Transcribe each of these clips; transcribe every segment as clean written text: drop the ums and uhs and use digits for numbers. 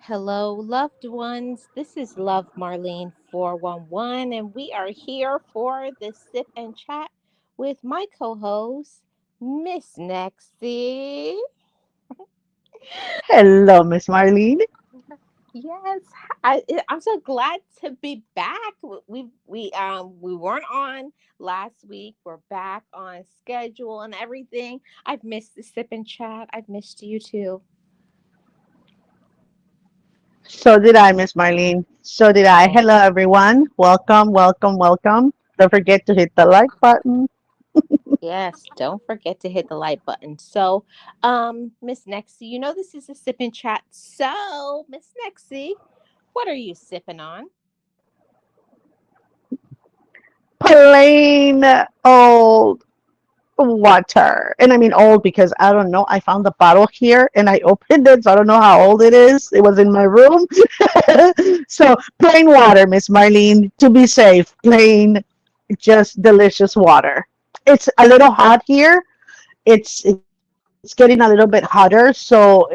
Hello, loved ones. This is Love Marlene 411, and we are here for the sip and chat with my co host, Miss Nexie. Hello, Miss Marlene. Yes, I'm so glad to be back. We weren't on last week. We're back on schedule and everything. I've missed the sip and chat. I've missed you too. So did I, Miss Marlene. So did I. Hello, everyone. Welcome, welcome, welcome. Don't forget to hit the like button. Yes, don't forget to hit the like button. So, Miss Nexie, this is a sip and chat. So, Miss Nexie, what are you sipping on? Plain old water. And I mean old because I don't know. I found the bottle here and I opened it, so I don't know how old it is. It was in my room. So plain water, Miss Marlene, to be safe. Plain, just delicious water. It's a little hot here. It's getting a little bit hotter, so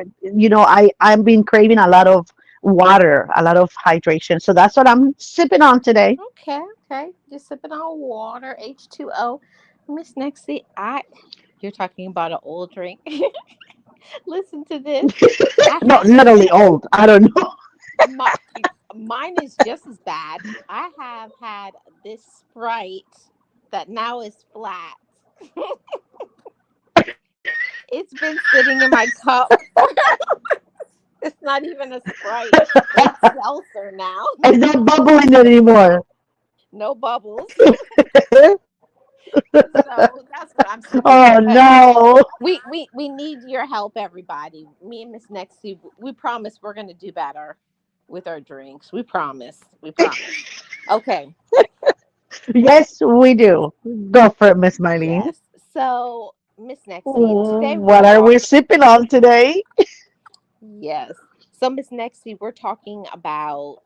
I've been craving a lot of water, a lot of hydration. So that's what I'm sipping on today. Okay, okay. Just sipping on water, H2O. Miss Nexie, you're talking about an old drink. Listen to this. I No, not only old. I don't know. my Mine is just as bad. I have had this Sprite that now is flat. It's been sitting in my cup. It's not even a Sprite. It's seltzer now. It's not bubbling anymore. No bubbles. So that's what I'm sipping on. Oh But no. we need your help, everybody. Me and Miss Nexie, we promise we're gonna do better with our drinks. We promise. We promise. Okay. Yes, we do. Go for it, Miss Marlene. Yes. So Miss Nexie, today we're What are we talking. sipping on today? Yes. So Miss Nexie, we're talking about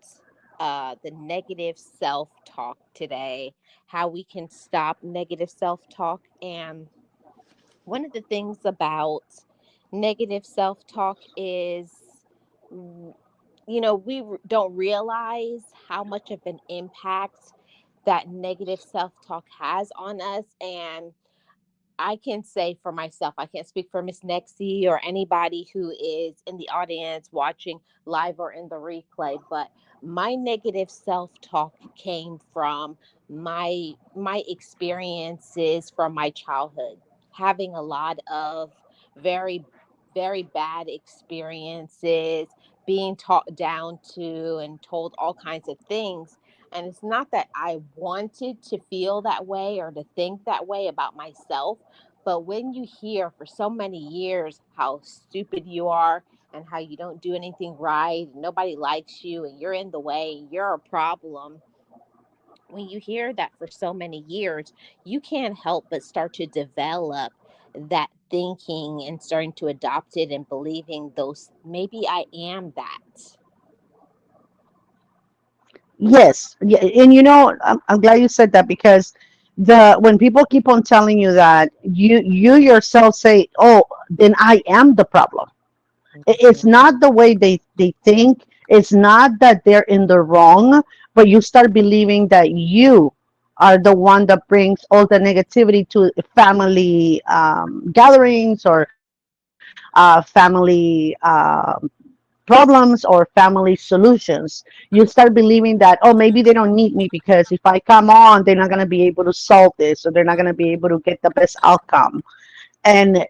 the negative self-talk today. How we can stop negative self-talk. And one of the things about negative self-talk is don't realize how much of an impact that negative self-talk has on us. And I can say for myself, I can't speak for Miss Nexie or anybody who is in the audience watching live or in the replay, but my negative self-talk came from my experiences from my childhood, having a lot of very very bad experiences, being talked down to and told all kinds of things. And it's not that I wanted to feel that way or to think that way about myself, but when you hear for so many years how stupid you are and how you don't do anything right, and nobody likes you, and you're in the way, you're a problem, when you hear that for so many years, you can't help but start to develop that thinking and starting to adopt it and believing those maybe I am that. Yes, yeah, and I'm glad you said that because the when people keep on telling you that you yourself say, "Oh, then I am the problem." It's Mhm. not the way they think. It's not that they're in the wrong, but you start believing that you are the one that brings all the negativity to family gatherings or family problems or family solutions. You start believing that, oh, maybe they don't need me because if I come on, they're not going to be able to solve this or they're not going to be able to get the best outcome. And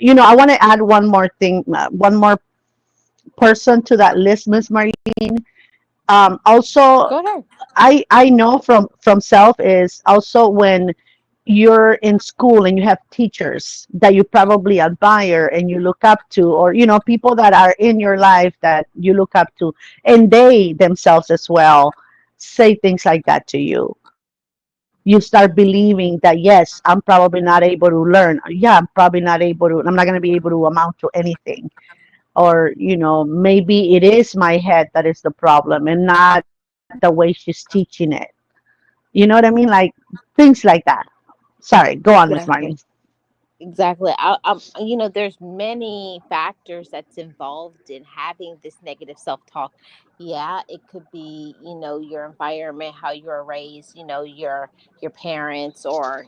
I want to add one more thing, one more person to that list, Miss Marlene. Also, Go ahead. I know from self is also when you're in school and you have teachers that you probably admire and you look up to, or people that are in your life that you look up to, and they themselves as well say things like that to you. You start believing that yes, I'm probably not able to learn. Yeah, I'm probably not able to. I'm not going to be able to amount to anything. Or maybe it is my head that is the problem and not the way she's teaching it. You know what I mean? Like things like that. Sorry, go on, Miss Marlene. Exactly. Exactly. There's many factors that's involved in having this negative self-talk. Yeah, it could be, your environment, how you were raised, your parents, or,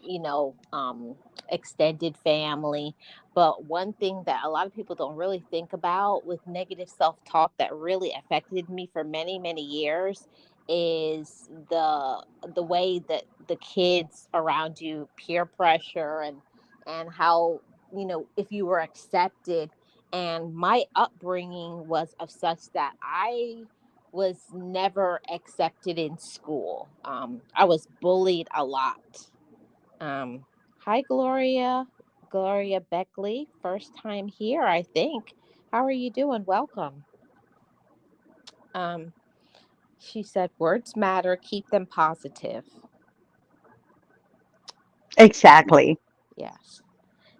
extended family. But one thing that a lot of people don't really think about with negative self-talk that really affected me for many, many years is the way that the kids around you, peer pressure, and how, if you were accepted. And my upbringing was of such that I was never accepted in school. I was bullied a lot. Hi, Gloria Beckley, first time here, I think. How are you doing? Welcome. um, she said words matter, keep them positive. Exactly. Yes.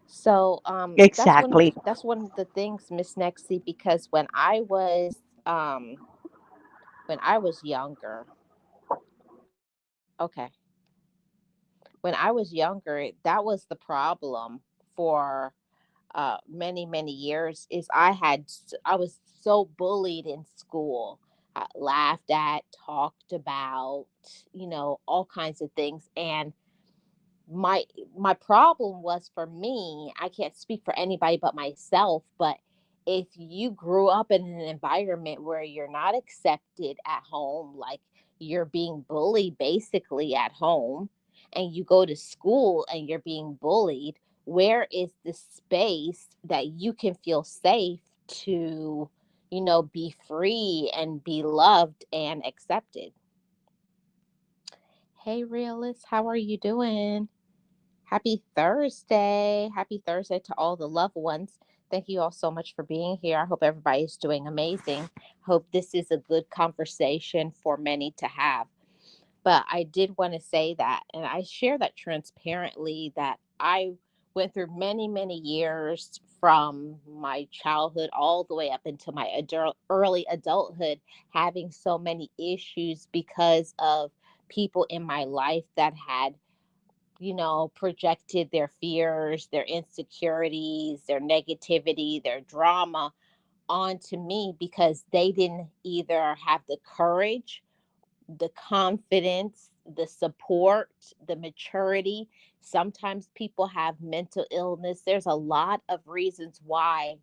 So Exactly. that's one of the things, Miss Nexie, because when I was younger, okay, when I was younger, that was the problem for many, many years. Is I was so bullied in school, laughed at, talked about, all kinds of things. And my my problem was, for me, I can't speak for anybody but myself, but if you grew up in an environment where you're not accepted at home, like you're being bullied basically at home, and you go to school and you're being bullied, where is the space that you can feel safe to, be free and be loved and accepted? Hey, realist, how are you doing? Happy Thursday. Happy Thursday to all the loved ones. Thank you all so much for being here. I hope everybody's doing amazing. Hope this is a good conversation for many to have. But I did want to say that, and I share that transparently, that I went through many, many years from my childhood all the way up into my early adulthood, having so many issues because of people in my life that had, projected their fears, their insecurities, their negativity, their drama onto me, because they didn't either have the courage, the confidence, the support, the maturity. Sometimes people have mental illness. There's a lot of reasons why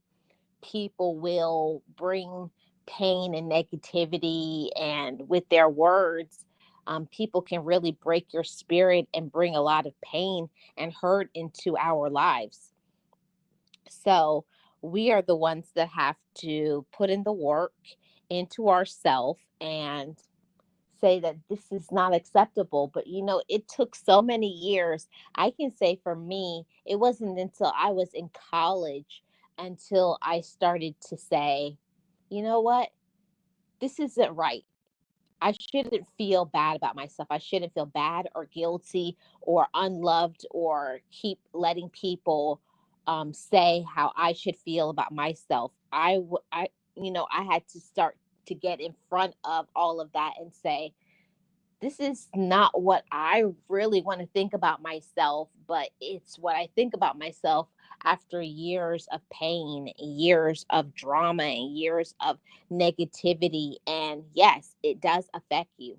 people will bring pain and negativity, and with their words, people can really break your spirit and bring a lot of pain and hurt into our lives. So we are the ones that have to put in the work into ourselves and say that this is not acceptable. But it took so many years. I can say for me, it wasn't until I was in college until I started to say, you know what, this isn't right. I shouldn't feel bad about myself. I shouldn't feel bad or guilty or unloved, or keep letting people say how I should feel about myself. I had to start to get in front of all of that and say, this is not what I really want to think about myself, but it's what I think about myself after years of pain, years of drama, and years of negativity. And yes, it does affect you.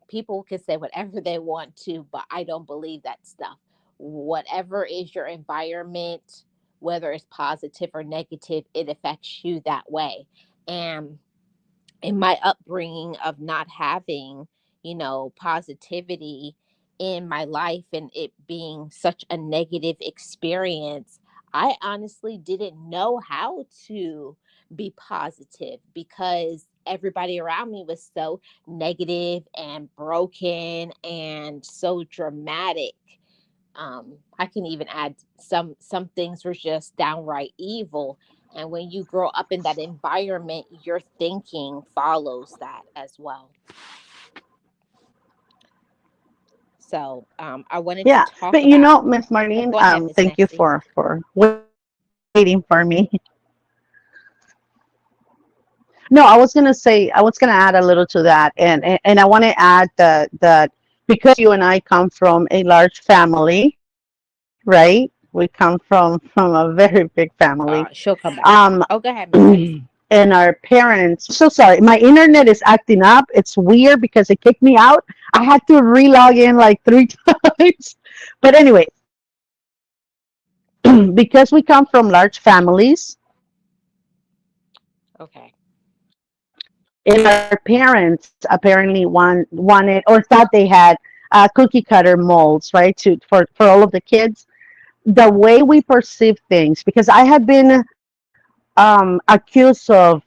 People can say whatever they want to, but I don't believe that stuff. Whatever is your environment, whether it's positive or negative, it affects you that way. And in my upbringing of not having, positivity in my life, and it being such a negative experience, I honestly didn't know how to be positive, because everybody around me was so negative and broken and so dramatic. I can even add some things were just downright evil. And when you grow up in that environment, your thinking follows that as well. So I wanted to Yeah. talk But about. Miss Oh, Marlene, go ahead, Miss thank you Nexie. for waiting for me. No, I was gonna add a little to that, and I want to add that because you and I come from a large family, right? We come from a very big family. She'll come back. Um, Oh, go ahead, Miss Nexie. and our parents. So sorry, my internet is acting up. It's weird because it kicked me out. I had to re-log in like three times. But anyway, because we come from large families, Okay. and our parents apparently wanted or thought they had cookie cutter molds, right? For all of the kids, the way we perceive things. Because I have been accused of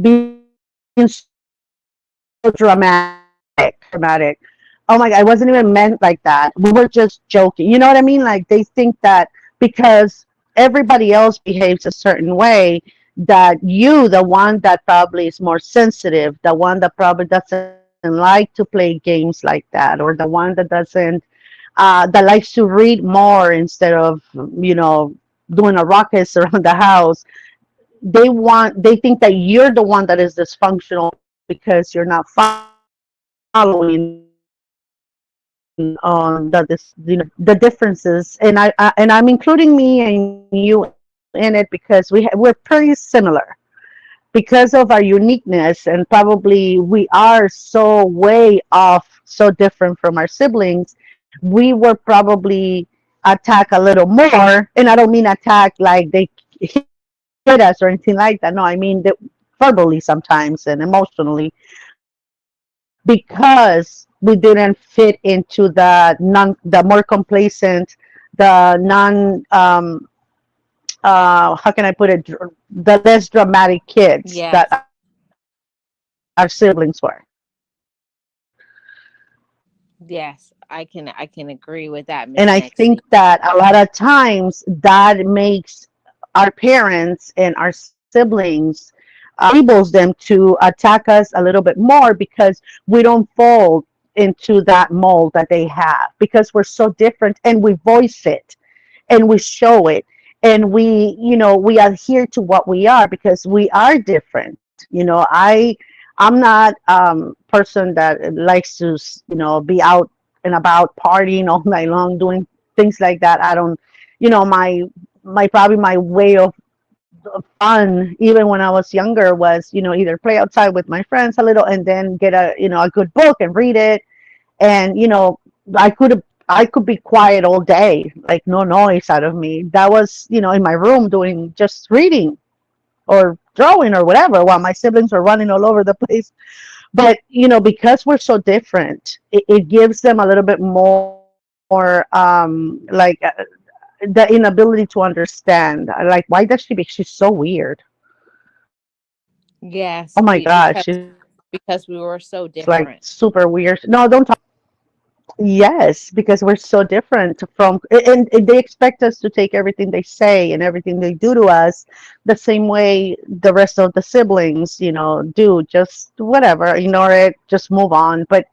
being so dramatic. Oh my God, I wasn't even meant like that. We were just joking. You know what I mean? Like they think that because everybody else behaves a certain way, that you, the one that probably is more sensitive, the one that probably doesn't like to play games like that, or the one that doesn't, that likes to read more instead of, doing a ruckus around the house. They think that you're the one that is dysfunctional because you're not following on the differences. And I'm including me and you in it because we're pretty similar because of our uniqueness, and probably we are so way off, so different from our siblings. We were probably attacked a little more, and I don't mean attack like they hit us or anything like that. No, I mean that verbally sometimes and emotionally, because we didn't fit into the more complacent, the how can I put it, the less dramatic kids that Yes. our siblings were. Yes. I can agree with that, And Miss I think Nexie. that a lot of times that makes our parents and our siblings, enables them to attack us a little bit more because we don't fall into that mold that they have, because we're so different and we voice it and we show it, and we adhere to what we are because we are different. I'm not person that likes to be out and about partying all night long doing things like that. I don't, my probably my way of fun even when I was younger was either play outside with my friends a little and then get a good book and read it. And I could be quiet all day, like no noise out of me. That was in my room doing just reading or drawing or whatever while my siblings were running all over the place. But because we're so different, it gives them a little bit more like the inability to understand, like, why does she's so weird. Oh Yes. my god, she's like Because we super were so weird. No, different. don't talk. Yes, because we're so different and they expect us to take everything they say and everything they do to us the same way the rest of the siblings, do. Just whatever, ignore it, just move on. But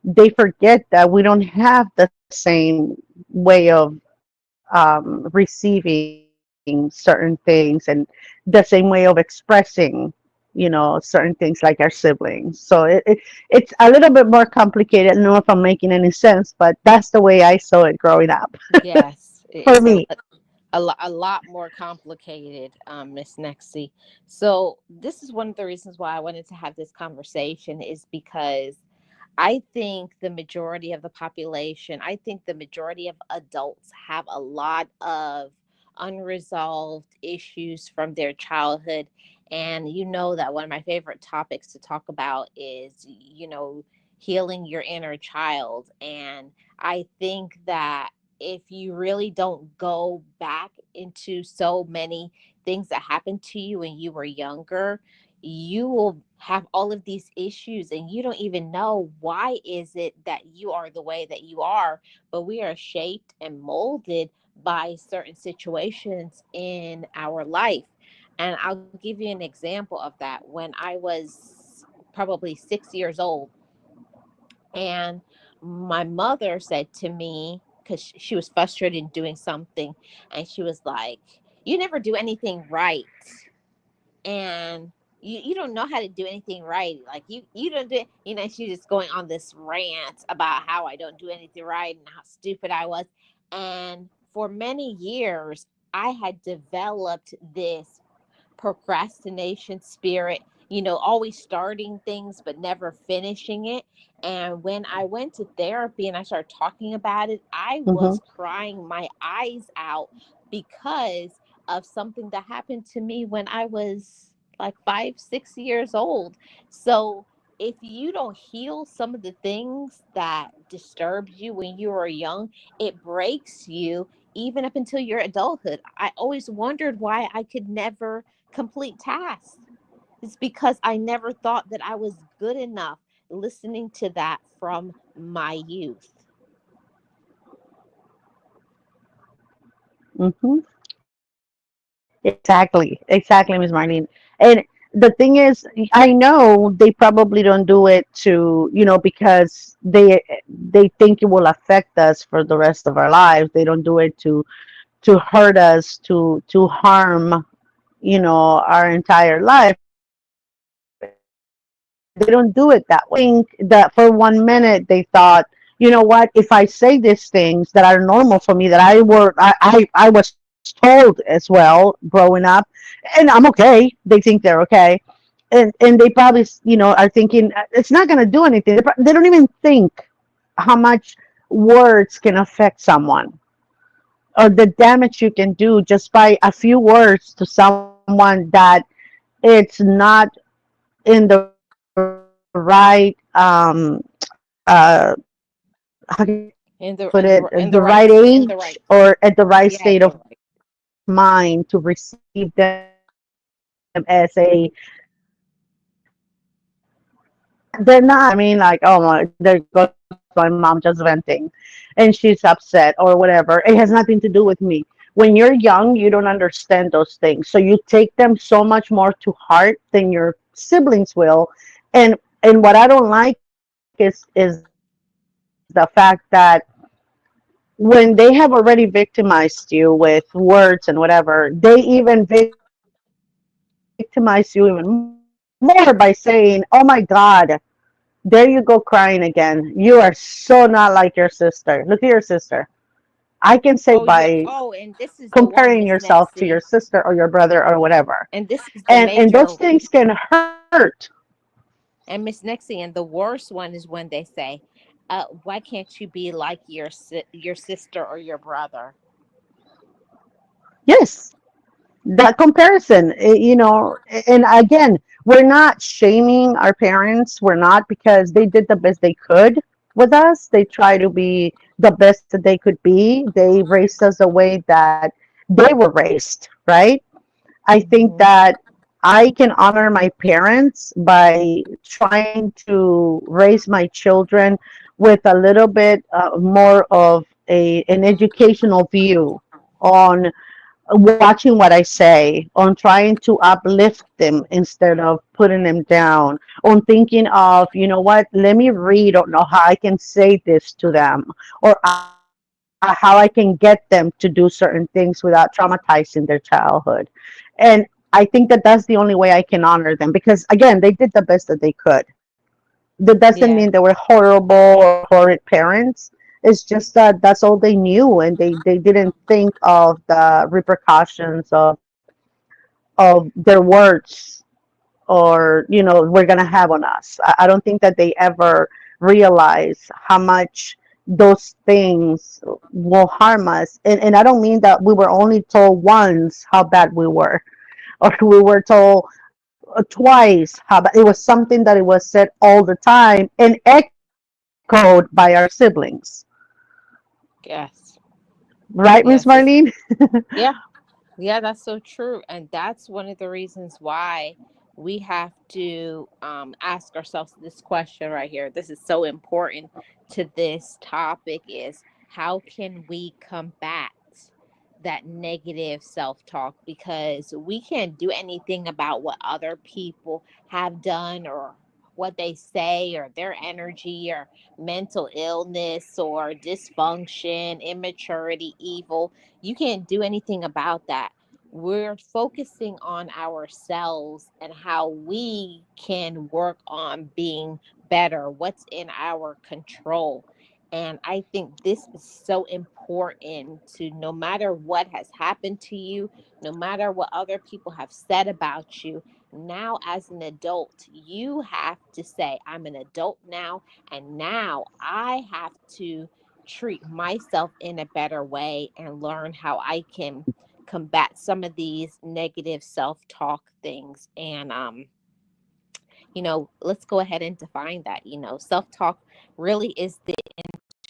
they forget that we don't have the same way of receiving certain things and the same way of expressing, certain things like our siblings. So it's a little bit more complicated. I don't know if I'm making any sense, but that's the way I saw it growing up Yes. for It's me. a lot more complicated, Miss Nexie. So this is one of the reasons why I wanted to have this conversation, is because I think the majority of the population, I think the majority of adults have a lot of unresolved issues from their childhood. And you know that one of my favorite topics to talk about is, healing your inner child. And I think that if you really don't go back into so many things that happened to you when you were younger, you will have all of these issues and you don't even know why is it that you are the way that you are. But we are shaped and molded by certain situations in our life. And I'll give you an example of that. When I was probably 6 years old, and my mother said to me, because she was frustrated in doing something, and she was like, "You never do anything right, and you don't know how to do anything right. Like you don't do it." She's just going on this rant about how I don't do anything right and how stupid I was. And for many years, I had developed this procrastination spirit, always starting things but never finishing it. And when I went to therapy and I started talking about it, I Hmm. was crying my eyes out because of something that happened to me when I was like 5, 6 years old. So if you don't heal some of the things that disturbed you when you were young, it breaks you even up until your adulthood. I always wondered why I could never complete tasks. It's because I never thought that I was good enough, listening to that from my youth. Hmm. Exactly, Miss Marlene. And the thing is, I know they probably don't do it to, because they think it will affect us for the rest of our lives. They don't do it to hurt us, to harm, our entire life. They don't do it that way. I think that for 1 minute they thought, you know what, if I say these things that are normal for me, that I was told as well growing up, and I'm okay. They think they're okay. And they probably, are thinking it's not going to do anything. They don't even think how much words can affect someone, or the damage you can do just by a few words to someone that it's not in the right how can I put it, the In right the in the age in the or right at the in the right right state of yeah, in the right. mind to receive them as they're not. I mean, like, oh my, there goes my mom just venting, and she's upset or whatever. It has nothing to do with me. When you're young, you don't understand those things, so you take them so much more to heart than your siblings will. And what I don't like is the fact that when they have already victimized you with words and whatever, they even victimize you even more by saying, "Oh my God, there you go crying again. You are so not like your sister. Look at your sister." I can say by Oh yeah. comparing Oh, yourself and to this your is the sister one, or Miss your brother or Nexie. whatever. And this is the And those major. things can hurt. And Miss Nexie, and the worst one is when they say, why can't you be like your sister or your brother?" Yes, that comparison, and again, we're not shaming our parents. We're not, because they did the best they could with us. They try to be the best that they could be. They raised us the way that they were raised, right? I think Hmm. that I can honor my parents by trying to raise my children with a little bit more of an educational view on watching what I say, on trying to uplift them instead of putting them down, on thinking of, what, let me read on how I can say this to them, or how I can get them to do certain things without traumatizing their childhood. And I think that that's the only way I can honor them, because again, they did the best that they could. That doesn't Yeah. mean they were horrible or horrid parents. It's just that that's all they knew, and they didn't think of the repercussions of their words, or we're gonna have on us. I don't think that they ever realize how much those things will harm us. And I don't mean that we were only told once how bad we were, or we were told twice how bad. It was something that it was said all the time and echoed by our siblings. Yes. Right, Miss Yes. Marlene? Yeah. Yeah, that's so true. And that's one of the reasons why we have to ask ourselves this question right here. This is so important to this topic, is how can we combat that negative self-talk? Because we can't do anything about what other people have done, or what they say, or their energy, or mental illness, or dysfunction, immaturity, evil. You can't do anything about that. We're focusing on ourselves and how we can work on being better, what's in our control. And I think this is so important to, no matter what has happened to you, no matter what other people have said about you, now as an adult, you have to say, I'm an adult now, and now I have to treat myself in a better way and learn how I can combat some of these negative self talk things. And, let's go ahead and define that. Self talk really is the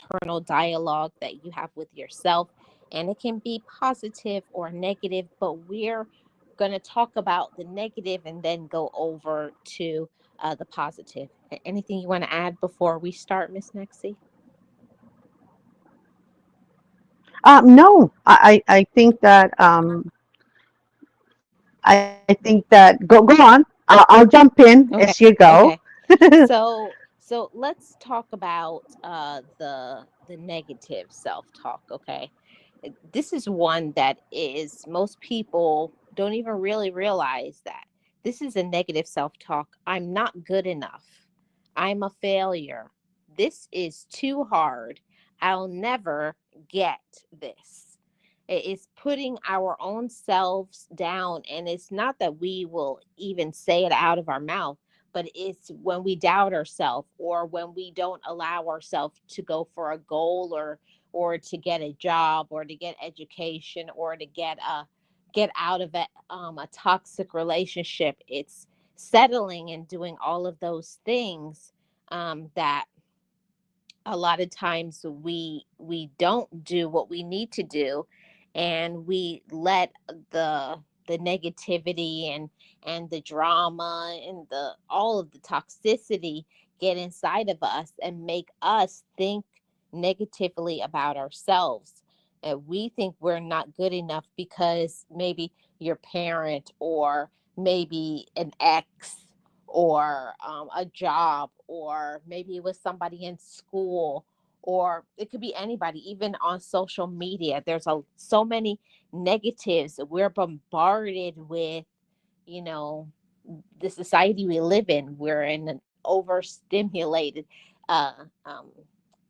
internal dialogue that you have with yourself, and it can be positive or negative, but we're going to talk about the negative and then go over to the positive. Anything you want to add before we start, Miss Nexie? No, I think that go on. I'll jump in Okay. as you go. Okay. So let's talk about the negative self-talk, okay? This is one that is, most people don't even really realize that this is a negative self-talk. I'm not good enough. I'm a failure. This is too hard. I'll never get this. It is putting our own selves down, and it's not that we will even say it out of our mouth, but it's when we doubt ourselves, or when we don't allow ourselves to go for a goal, or to get a job, or to get education, or to get out of a toxic relationship. It's settling and doing all of those things, that a lot of times we don't do what we need to do, and we let the negativity and the drama and the all of the toxicity get inside of us and make us think negatively about ourselves. We think we're not good enough because maybe your parent, or maybe an ex, or a job, or maybe it was somebody in school, or it could be anybody, even on social media. There's so many negatives. We're bombarded with, you know, the society we live in. We're in an overstimulated uh, um,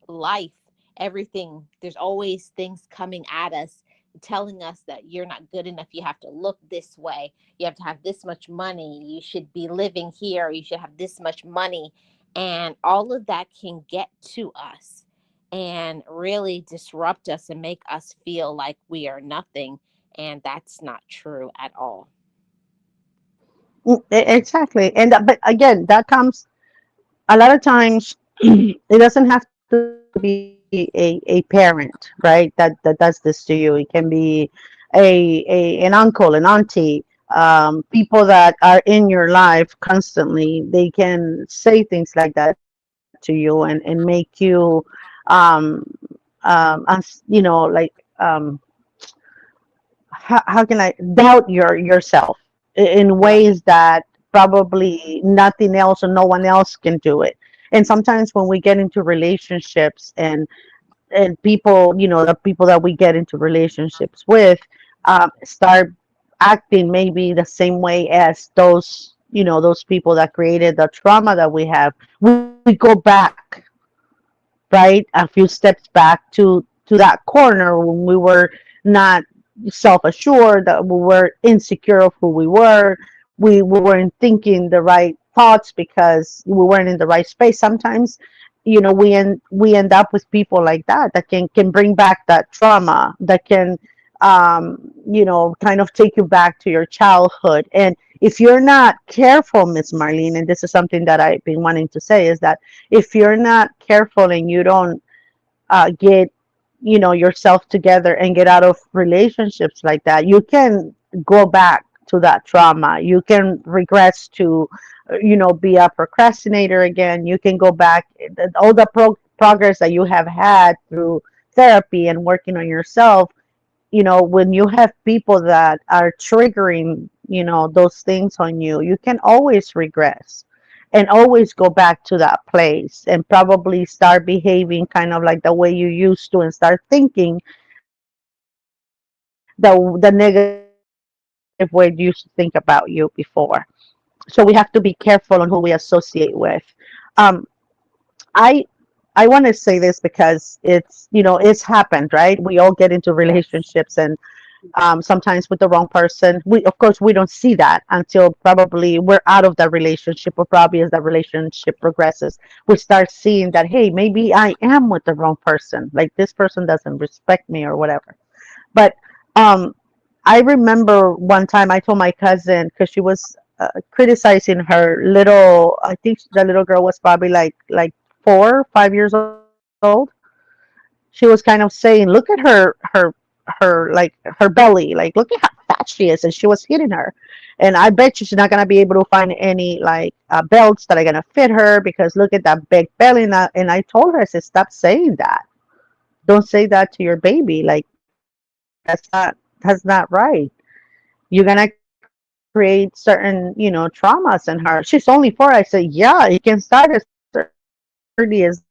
life. Everything, there's always things coming at us, telling us that you're not good enough. You have to look this way. You have to have this much money. You should be living here. You should have this much money. And all of that can get to us and really disrupt us and make us feel like we are nothing. And that's not true at all. Exactly. And but again, that comes a lot of times. It doesn't have to be a parent, right? That does this to you. It can be an uncle, an auntie, people that are in your life constantly. They can say things like that to you and make you um how can I doubt yourself in Right. ways that probably nothing else or no one else can do it. And sometimes when we get into relationships and people, the people that we get into relationships with, start acting maybe the same way as those people that created the trauma that we have, we go back, right, a few steps back to that corner when we were not self-assured, that we were insecure of who we were. We weren't thinking the right thoughts because we weren't in the right space. Sometimes, we end up with people like that can bring back that trauma, that can kind of take you back to your childhood. And if you're not careful, Miss Marlene, and this is something that I've been wanting to say, is that if you're not careful and you don't get yourself together and get out of relationships like that, you can go back to that trauma. You can regress to be a procrastinator again. You can go back, all the progress that you have had through therapy and working on yourself. When you have people that are triggering those things on you, you can always regress and always go back to that place and probably start behaving kind of like the way you used to, and start thinking the negative way you used to think about you before. So we have to be careful on who we associate with. um, I I want to say this because it's, it's happened, right? We all get into Yes. relationships, and sometimes with the wrong person. Of course, we don't see that until probably we're out of that relationship, or probably as that relationship progresses, we start seeing that, hey, maybe I am with the wrong person. Like, this person doesn't respect me or whatever. But um, I remember one time I told my cousin, because she was criticizing her little. I think the little girl was probably like 4, 5 years old. She was kind of saying, "Look at her like her belly, like look at how fat she is," and she was hitting her. And I bet you she's not gonna be able to find any like belts that are gonna fit her, because look at that big belly. And I told her, I said, "Stop saying that. Don't say that to your baby. Like, that's not right. You're gonna create certain, traumas in her." She's only 4. I said, "Yeah, you can start as early as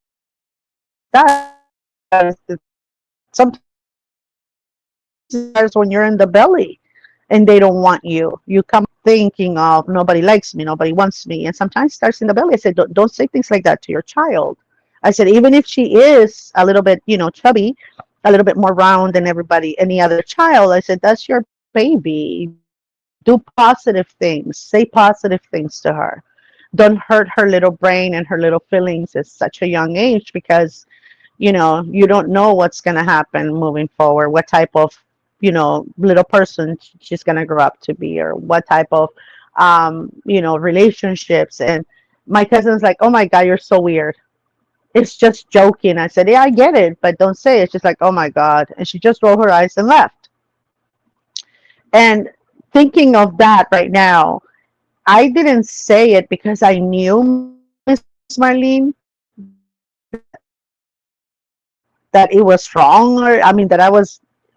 that, because sometimes it starts when you're in the belly and they don't want you. You come thinking of, nobody likes me, nobody wants me, and sometimes it starts in the belly." I said, don't say things like that to your child. I said, even if she is a little bit, chubby, a little bit more round than any other child, I said, that's your baby. Do positive things, say positive things to her. Don't hurt her little brain and her little feelings at such a young age, because you don't know what's going to happen moving forward, what type of little person she's going to grow up to be, or what type of relationships. And my cousin's like, "Oh my god, you're so weird. It's just joking." I said, "Yeah, I get it, but don't say it." It's just like, "Oh my god," and she just rolled her eyes and left. And thinking of that right now, I didn't say it because I knew, Miss Marlene, that it was wrong, or I mean,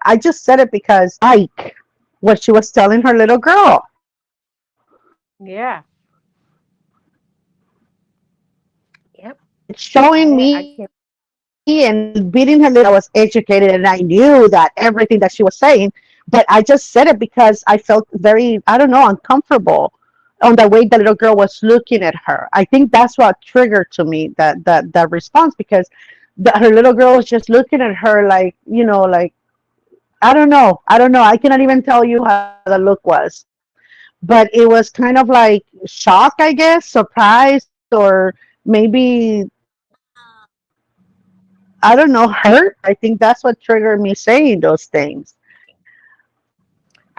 I just said it because I didn't like what she was telling her little girl. Yeah. Yep. It's showing I me can. and beating her little. I was educated and I knew that everything that she was saying, but I just said it because I felt very, I don't know, uncomfortable on the way the little girl was looking at her. I think that's what triggered to me that response, because her little girl was just looking at her like, like, I don't know. I cannot even tell you how the look was, but it was kind of like shock, I guess, surprise, or maybe, I don't know, hurt. I think that's what triggered me saying those things.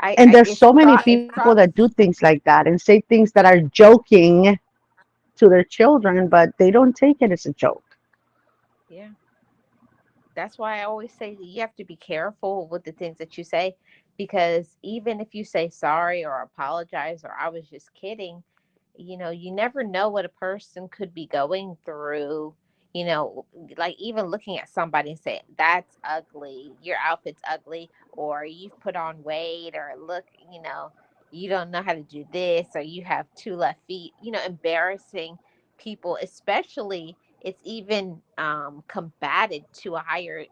And there's so many It's people that do probably. things like that and say things that are joking to their children, but they don't take it as a joke. Yeah. That's why I always say that you have to be careful with the things that you say, because even if you say sorry or apologize or I was just kidding, you never know what a person could be going through. You know, like even looking at somebody and say, "That's ugly, your outfit's ugly," or "You've put on weight," or "Look, you don't know how to do this," or "You have two left feet," embarrassing people, especially it's even combated to a higher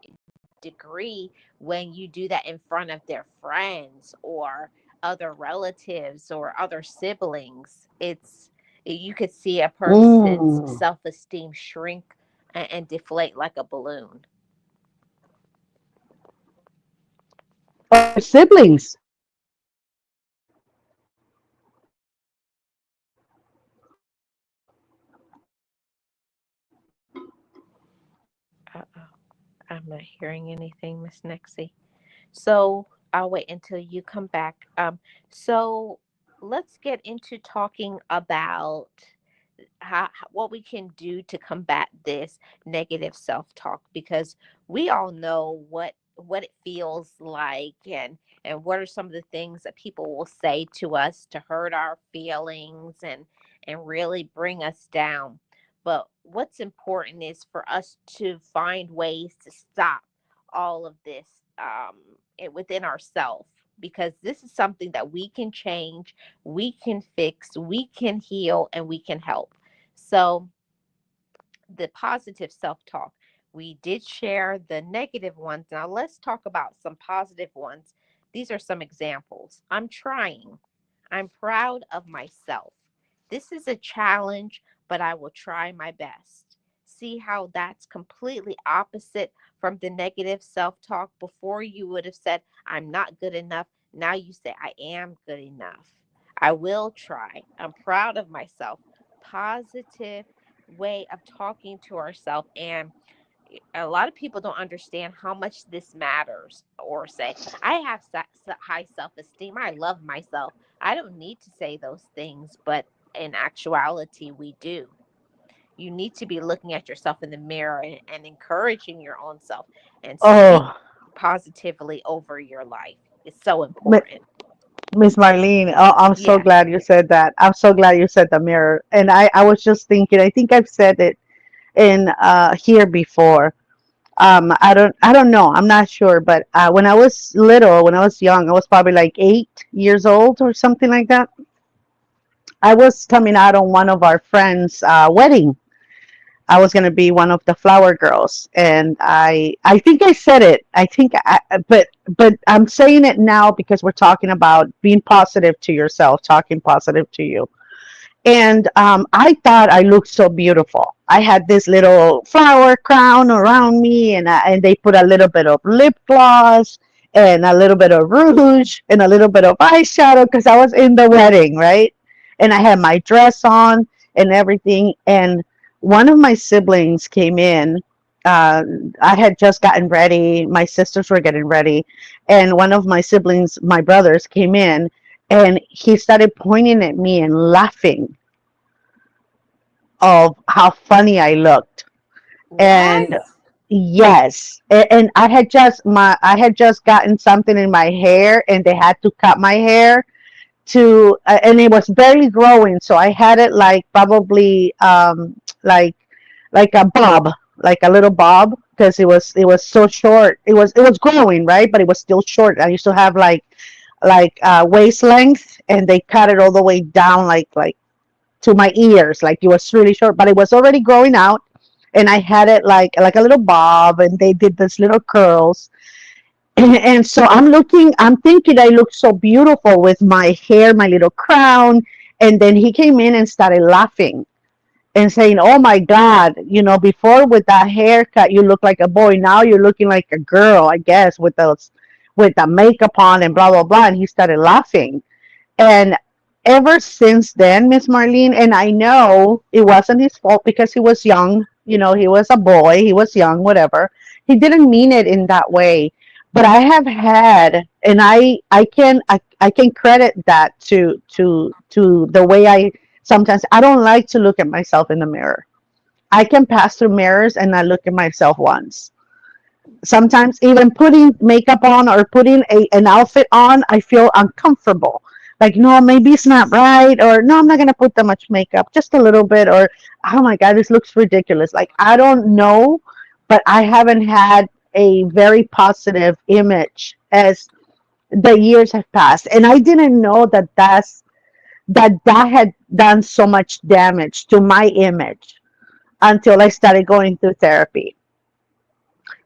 degree when you do that in front of their friends or other relatives or other siblings. You could see a person's Mm. self-esteem shrink and deflate like a balloon. Or your siblings. Uh-oh, I'm not hearing anything, Miss Nexie. So I'll wait until you come back. So let's get into talking about what we can do to combat this negative self-talk, because we all know what it feels like, and what are some of the things that people will say to us to hurt our feelings and really bring us down. But what's important is for us to find ways to stop all of this within ourselves, because this is something that we can change, we can fix, we can heal, and we can help. So, the positive self talk, we did share the negative ones. Now, let's talk about some positive ones. These are some examples. I'm trying. I'm proud of myself. This is a challenge, but I will try my best. see how that's completely opposite from the negative self talk? Before, you would have said, I'm not good enough. Now you say, I am good enough. I will try. I'm proud of myself. Positive way of talking to ourselves. And a lot of people don't understand how much this matters, or say, I have high self-esteem, I love myself. I don't need to say those things, but in actuality we do. You need to be looking at yourself in the mirror, and encouraging your own self, and speak Oh, positively over your life. It's so Mi- important. Miss Marlene, oh, I'm so Yeah. glad you said that. I'm so glad you said the mirror. And I was just thinking, I think I've said it in here before. I don't know. I'm not sure. But when I was little, when I was young, I was probably like 8 years old or something like that. I was coming out on one of our friends' wedding. I was gonna be one of the flower girls, and I think I said it. But I'm saying it now because we're talking about being positive to yourself, talking positive to you. And I thought I looked so beautiful. I had this little flower crown around me, and they put a little bit of lip gloss and a little bit of rouge and a little bit of eyeshadow because I was in the wedding, right? And I had my dress on and everything. And one of my siblings came in. Uh, I had just gotten ready. My sisters were getting ready, and one of my siblings, my brothers, came in, and he started pointing at me and laughing of how funny I looked. What? And yes, and I had just gotten something in my hair, and they had to cut my hair and it was barely growing, so I had it like probably like like a bob, like a little bob, because it was so short. It was growing, right, but it was still short. I used to have like waist length, and they cut it all the way down like to my ears. Like it was really short, but it was already growing out, and I had it like a little bob, and they did this little curls. And so I'm thinking I looked so beautiful with my hair, my little crown. And then he came in and started laughing and saying, "Oh my God, before with that haircut, you look like a boy. Now you're looking like a girl, I guess, with the makeup on and blah, blah, blah." And he started laughing. And ever since then, Miss Marlene, and I know it wasn't his fault because he was young, he was a boy, he was young, whatever. He didn't mean it in that way. But I have had, and I can credit that to the way sometimes I don't like to look at myself in the mirror. I can pass through mirrors and not look at myself once. Sometimes even putting makeup on or putting an outfit on, I feel uncomfortable. Like, no, maybe it's not right, or no, I'm not going to put that much makeup, just a little bit, or oh my God, this looks ridiculous. Like, I don't know, but I haven't had a very positive image as the years have passed. And I didn't know that had done so much damage to my image until I started going through therapy.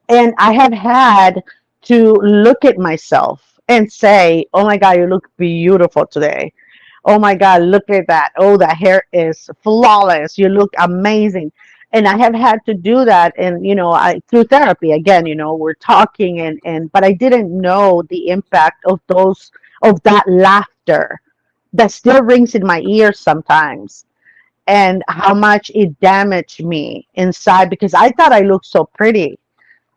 And I have had to look at myself and say, "Oh my God, you look beautiful today. Oh my God, look at that. Oh, the hair is flawless. You look amazing." And I have had to do that. And, I, through therapy, again, we're talking but I didn't know the impact of that laughter that still rings in my ears sometimes, and how much it damaged me inside because I thought I looked so pretty.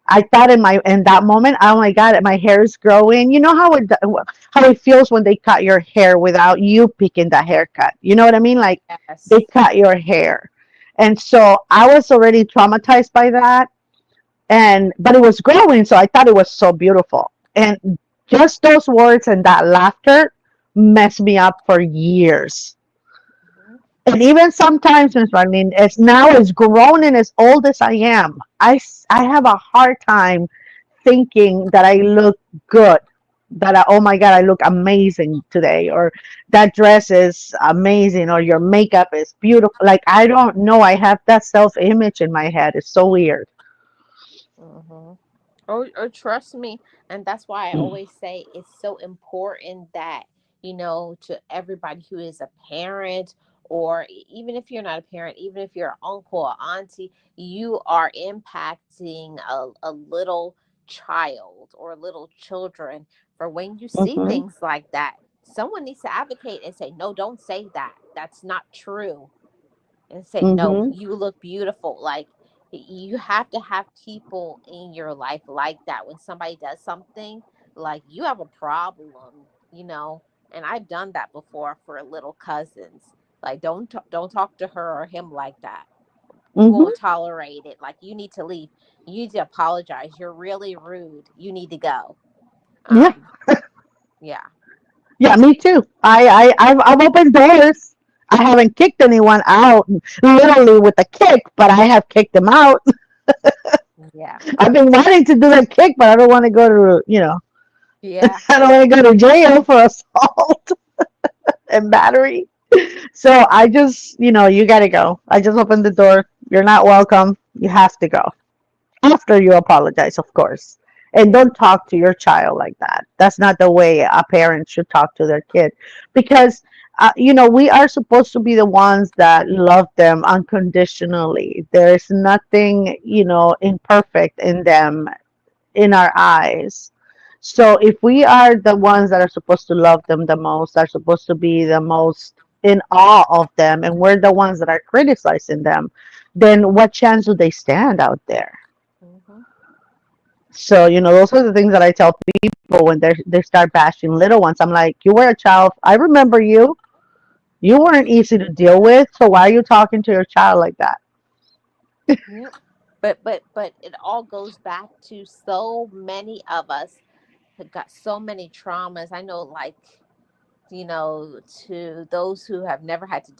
I thought in that moment, oh my God, my hair is growing. You know how it feels when they cut your hair without you picking the haircut. You know what I mean? Like they Yes. cut your hair, and so I was already traumatized by that. And but it was growing, so I thought it was so beautiful. And just those words and that laughter messed me up for years. Mhm. And even sometimes, Miss Marlene, as grown and as old as I am, I have a hard time thinking that I look good. Oh my God, I look amazing today, or that dress is amazing, or your makeup is beautiful. Like, I don't know. I have that self image in my head. It's so weird. Mm-hmm. Or trust me, and that's why I always say it's so important that, to everybody who is a parent or even if you're not a parent, even if you're an uncle or auntie, you are impacting a little child or little children. For when you see Hmm. things like that, someone needs to advocate and say, no, don't say that. That's not true. And say, no, Hmm. you look beautiful. Like, you have to have people in your life like that. When somebody does something, like, you have a problem, and I've done that before for little cousins. Like, don't talk to her or him like that. We Hmm. won't tolerate it. Like, you need to leave. You need to apologize. You're really rude. You need to go. Yeah. um yeah. Yeah, me too. I've opened doors. I haven't kicked anyone out literally with a kick, but I have kicked them out. Yeah. I've been wanting to do that kick, but I don't want to go to, Yeah. I don't want to go to jail for assault and battery. So I just, you got to go. I just opened the door. You're not welcome. You have to go. After you apologize, of course. And Yeah. don't talk to your child like that. That's not the way a parent should talk to their kid. Because, we are supposed to be the ones that love them unconditionally. There's nothing, imperfect in them in our eyes. So if we are the ones that are supposed to love them the most, are supposed to be the most in awe of them, and we're the ones that are criticizing them, then what chance do they stand out there? Hmm. So, those are the things that I tell people when they start bashing little ones. I'm like, you were a child. I remember you. You weren't easy to deal with. So why are you talking to your child like that? Yeah. But it all goes back to so many of us have got so many traumas. I know, like, to those who have never had to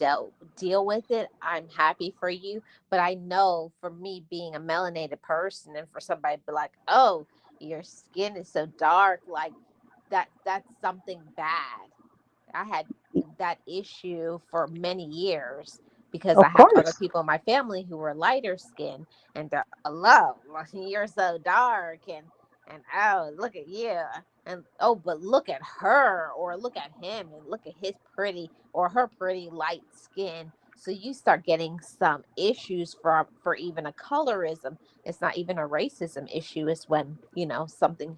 deal with it, I'm happy for you. But I know, for me being a melanated person, and for somebody to be like, oh, your skin is so dark, like, that's something bad. I had that issue for many years because I Of have other course. people in my family who were lighter skinned, and they're, "Hello, you're so dark," and oh, look at you, and oh, but look at her, or look at him, and look at his pretty or her pretty light skin. So you start getting some issues for even a colorism. It's not even a racism issue. It's when Yeah, something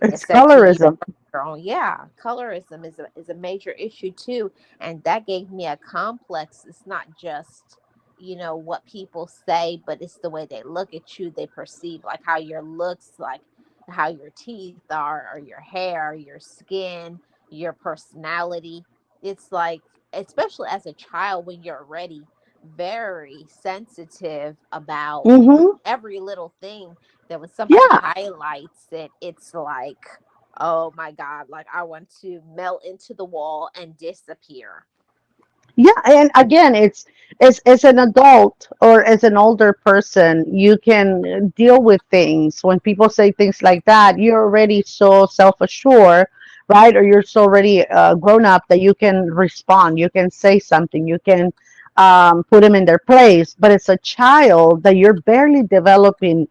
is it's said to you colorism. your own. Yeah, colorism is a major issue too, and that gave me a complex. It's not just what people say, but it's the way they look at you. They perceive, like, how your looks, like how your teeth are, or your hair, your skin, your personality. It's like, especially as a child, when you're already very sensitive about Hmm. every little thing, that when somebody Yeah. highlights it, it's like, oh my God, like, I want to melt into the wall and disappear. Yeah, and again, it's an adult or as an older person, you can deal with things. When people say things like that, you're already so self-assured, right? Or you're so already grown up that you can respond, you can say something, you can put them in their place. But it's a child that you're barely developing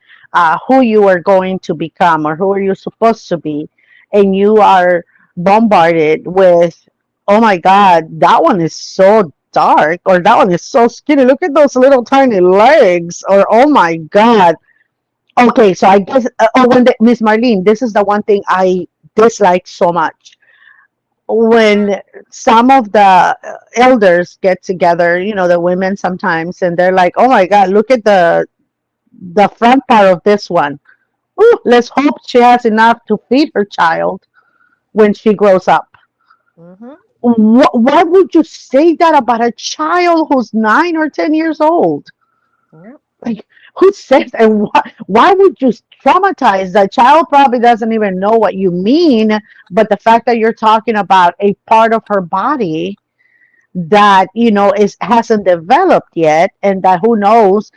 who you are going to become or who are you supposed to be, and you are bombarded with, oh my God, that one is so dark, or that one is so skinny. Look at those little tiny legs, or oh my God. Okay, so I guess, Miss Marlene, this is the one thing I dislike so much. When some of the elders get together, the women sometimes, and they're like, oh my God, look at the front part of this one. Ooh, let's hope she has enough to feed her child when she grows up. Mm-hmm. Why would you say that about a child who's 9 or 10 years old? Yep. Like, who says, and why would you traumatize that child? Probably doesn't even know what you mean, but the fact that you're talking about a part of her body that is hasn't developed yet, and that who knows,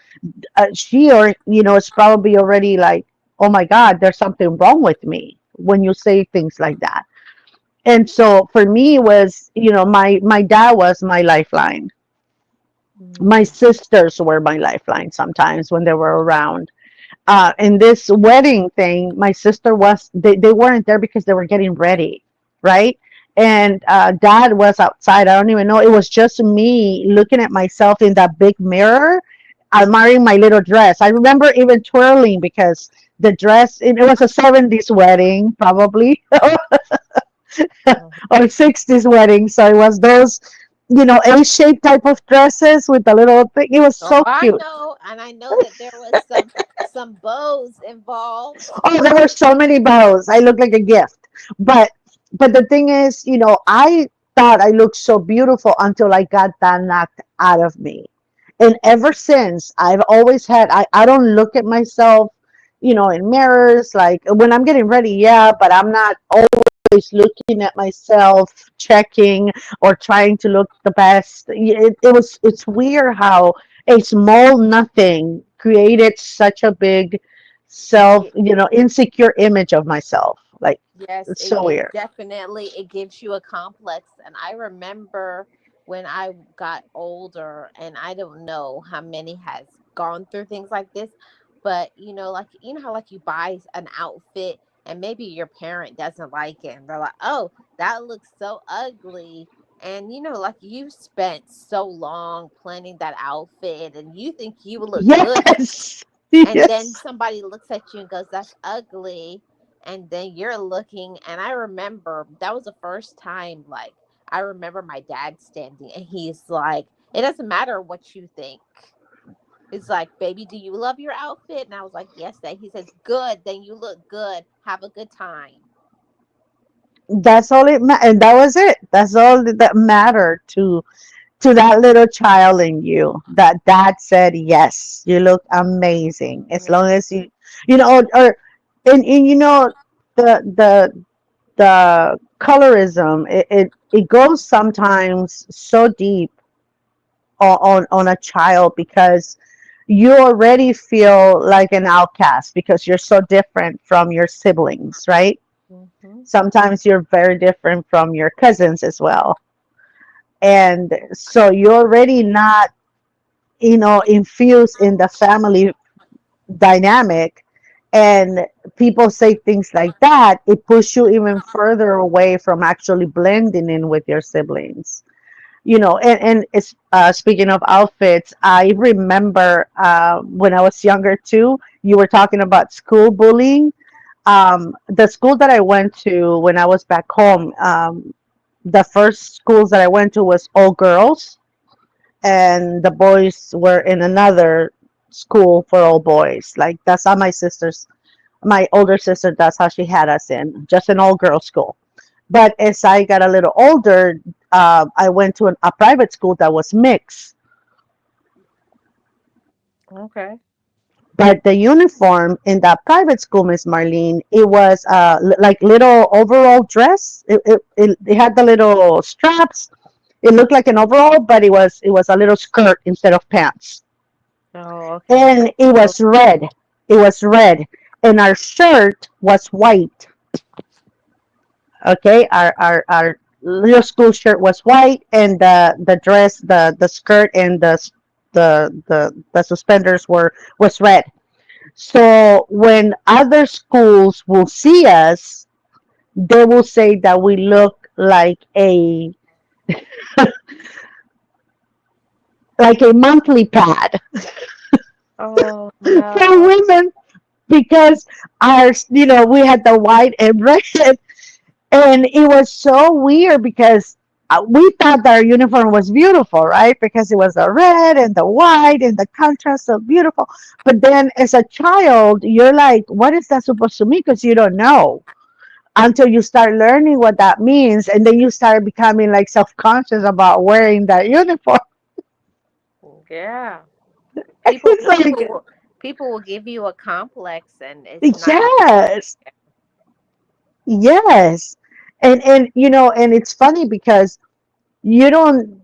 she or it's probably already like, oh my God, there's something wrong with me when you say things like that. And so for me, it was, my dad was my lifeline. My Mm-hmm. sisters were my lifeline sometimes when they were around. In this wedding thing, my sister was, they weren't there because they were getting ready, right? and dad was outside. I don't even know. It was just me looking at myself in that big mirror, admiring my little dress. I remember even twirling because the dress, it was a 70s wedding, probably, Mhm. or 60s wedding. So it was those, A-shaped type of dresses with the little thing. It was Oh, so I cute. know, and I know that there was some bows involved. Oh, there were so many bows. I looked like a gift. But the thing is, I thought I looked so beautiful until I got that knocked out of me. And ever since, I've always had I don't look at myself, in mirrors. Like when I'm getting ready, yeah, but I'm not always looking at myself, checking or trying to look the best. It's weird how a small nothing created such a big self, Ye- insecure image of myself. Like Yes, it's so it weird. definitely it gives you a complex. And I remember when I got older, and I don't know how many has gone through things like this, but like how like you buy an outfit and maybe your parent doesn't like it, and they're like, "Oh, that looks so ugly." And like you spent so long planning that outfit, and you think you will look good, Yes. and then Yes. somebody looks at you and goes, "That's ugly." And then you're looking, and I remember that was the first time, like, I remember my dad standing, and he's like, "It doesn't matter what you think." It's like, "Baby, do you love your outfit?" And I was like, "Yes, Dad." He says, "Good, then you look good. Have a good time." That's all and that was it. That's all that mattered to that little child in you. That dad said, "Yes, you look amazing." As long Yes. as or and the colorism, it goes sometimes so deep on a child because you already feel like an outcast because you're so different from your siblings, right? Hmm. Sometimes you're very different from your cousins as well. And so you're already not, infused in the family dynamic. And people say things like that, it pushes you even further away from actually blending in with your siblings. And it's speaking of outfits, I remember when I was younger too, you were talking about school bullying. The school that I went to when I was back home, the first schools that I went to was all girls, and the boys were in another school for all boys. Like that's how my older sister, that's how she had us in, just an all girls school. But as I got a little older, I went to a private school that was mixed. Okay. But the uniform in that private school, Miss Marlene, it was like little overall dress. It had the little straps. It looked like an overall, but it was a little skirt instead of pants, Oh, okay. and it So, was red. It was red, and our shirt was white. Okay, our little school shirt was white, and the dress, the skirt, and the suspenders was red. So when other schools will see us, they will say that we look like a monthly pad oh for no. women because we had the white and red. And it was so weird because we thought that our uniform was beautiful, right? Because it was the red and the white and the contrast so beautiful. But then as a child, you're like, what is that supposed to mean? Because you don't know until you start learning what that means. And then you start becoming like self conscious about wearing that uniform. Yeah. People It's like, people will people will give you a complex, and it's not even. yes, yes. And it's funny because you don't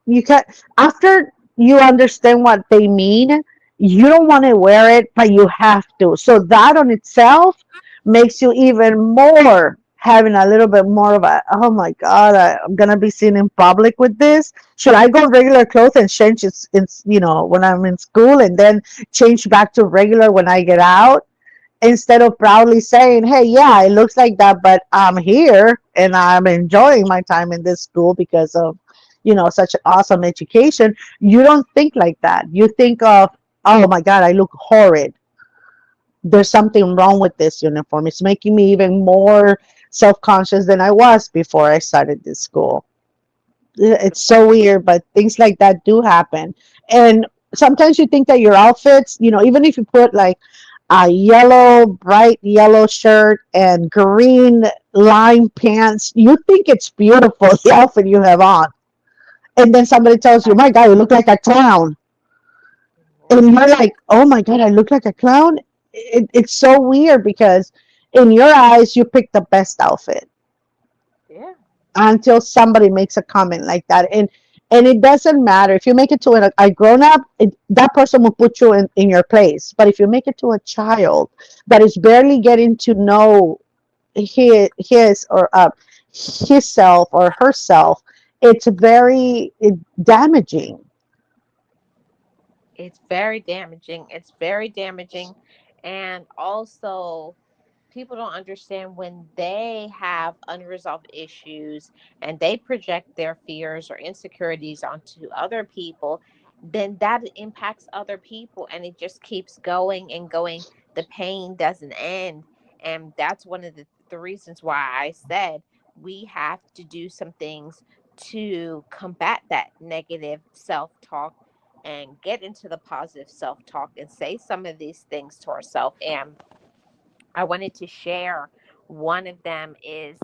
you can after you understand what they mean, you don't want to wear it, but you have to. So that on itself makes you even more having a little bit more of a, oh my god, I'm gonna be seen in public with this. Should I go regular clothes and change when I'm in school, and then change back to regular when I get out? instead of proudly saying, hey, yeah, it looks like that, but I'm here and I'm enjoying my time in this school because of, such an awesome education. You don't think like that. You think of, oh my God, I look horrid. There's something wrong with this uniform. It's making me even more self-conscious than I was before I started this school. It's so weird, but things like that do happen. And sometimes you think that your outfits, even if you put like a yellow, bright yellow shirt and green line pants, you think it's beautiful, the outfit you have on. And then somebody tells you, my God, you look like a clown. And Lord. you're like, oh my God, I look like a clown. It's so weird because in your eyes, you pick the best outfit Yeah. until somebody makes a comment like that. And it doesn't matter if you make it to a grown up, that person will put you in your place. But if you make it to a child that is barely getting to know his or his self or herself, it's very damaging. It's very damaging. It's very damaging. And also, people don't understand when they have unresolved issues and they project their fears or insecurities onto other people, then that impacts other people and it just keeps going and going. The pain doesn't end. And that's one of the reasons why I said we have to do some things to combat that negative self talk and get into the positive self talk and say some of these things to ourselves. And I wanted to share one of them is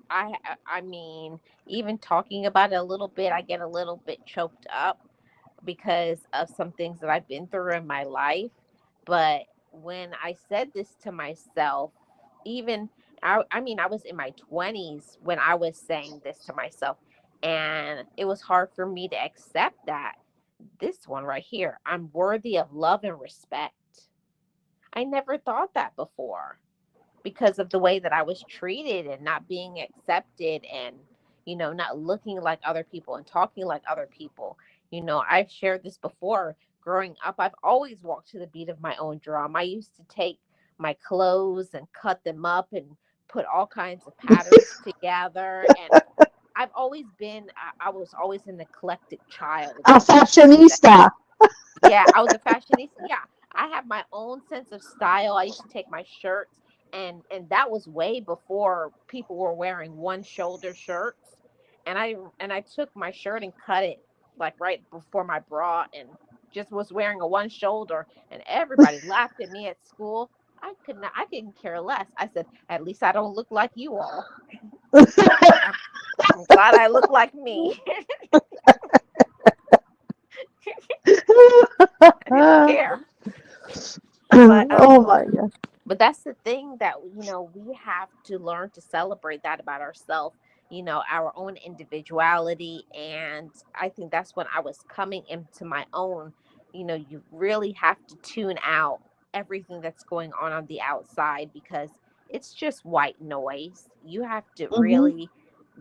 I mean, even talking about it a little bit, I get a little bit choked up because of some things that I've been through in my life. But when I said this to myself, even I mean, I was in my 20s when I was saying this to myself, and it was hard for me to accept that this one right here, I'm worthy of love and respect. I never thought that before because of the way that I was treated and not being accepted and, not looking like other people and talking like other people. I've shared this before. Growing up, I've always walked to the beat of my own drum. I used to take my clothes and cut them up and put all kinds of patterns together. And I was always an eclectic child, A I guess you could say. fashionista. Yeah, I was a fashionista. Yeah, I have my own sense of style. I used to take my shirts, and that was way before people were wearing one shoulder shirts. And I took my shirt and cut it like right before my bra, and just was wearing a one shoulder, and everybody laughed at me at school. I could not. I didn't care less. I said, at least I don't look like you all. I'm, I'm glad I look like me. I didn't care, but Oh my God. but that's the thing that we have to learn to celebrate that about ourselves, our own individuality. And I think that's when I was coming into my own. You really have to tune out everything that's going on the outside because it's just white noise. You have to Hmm. really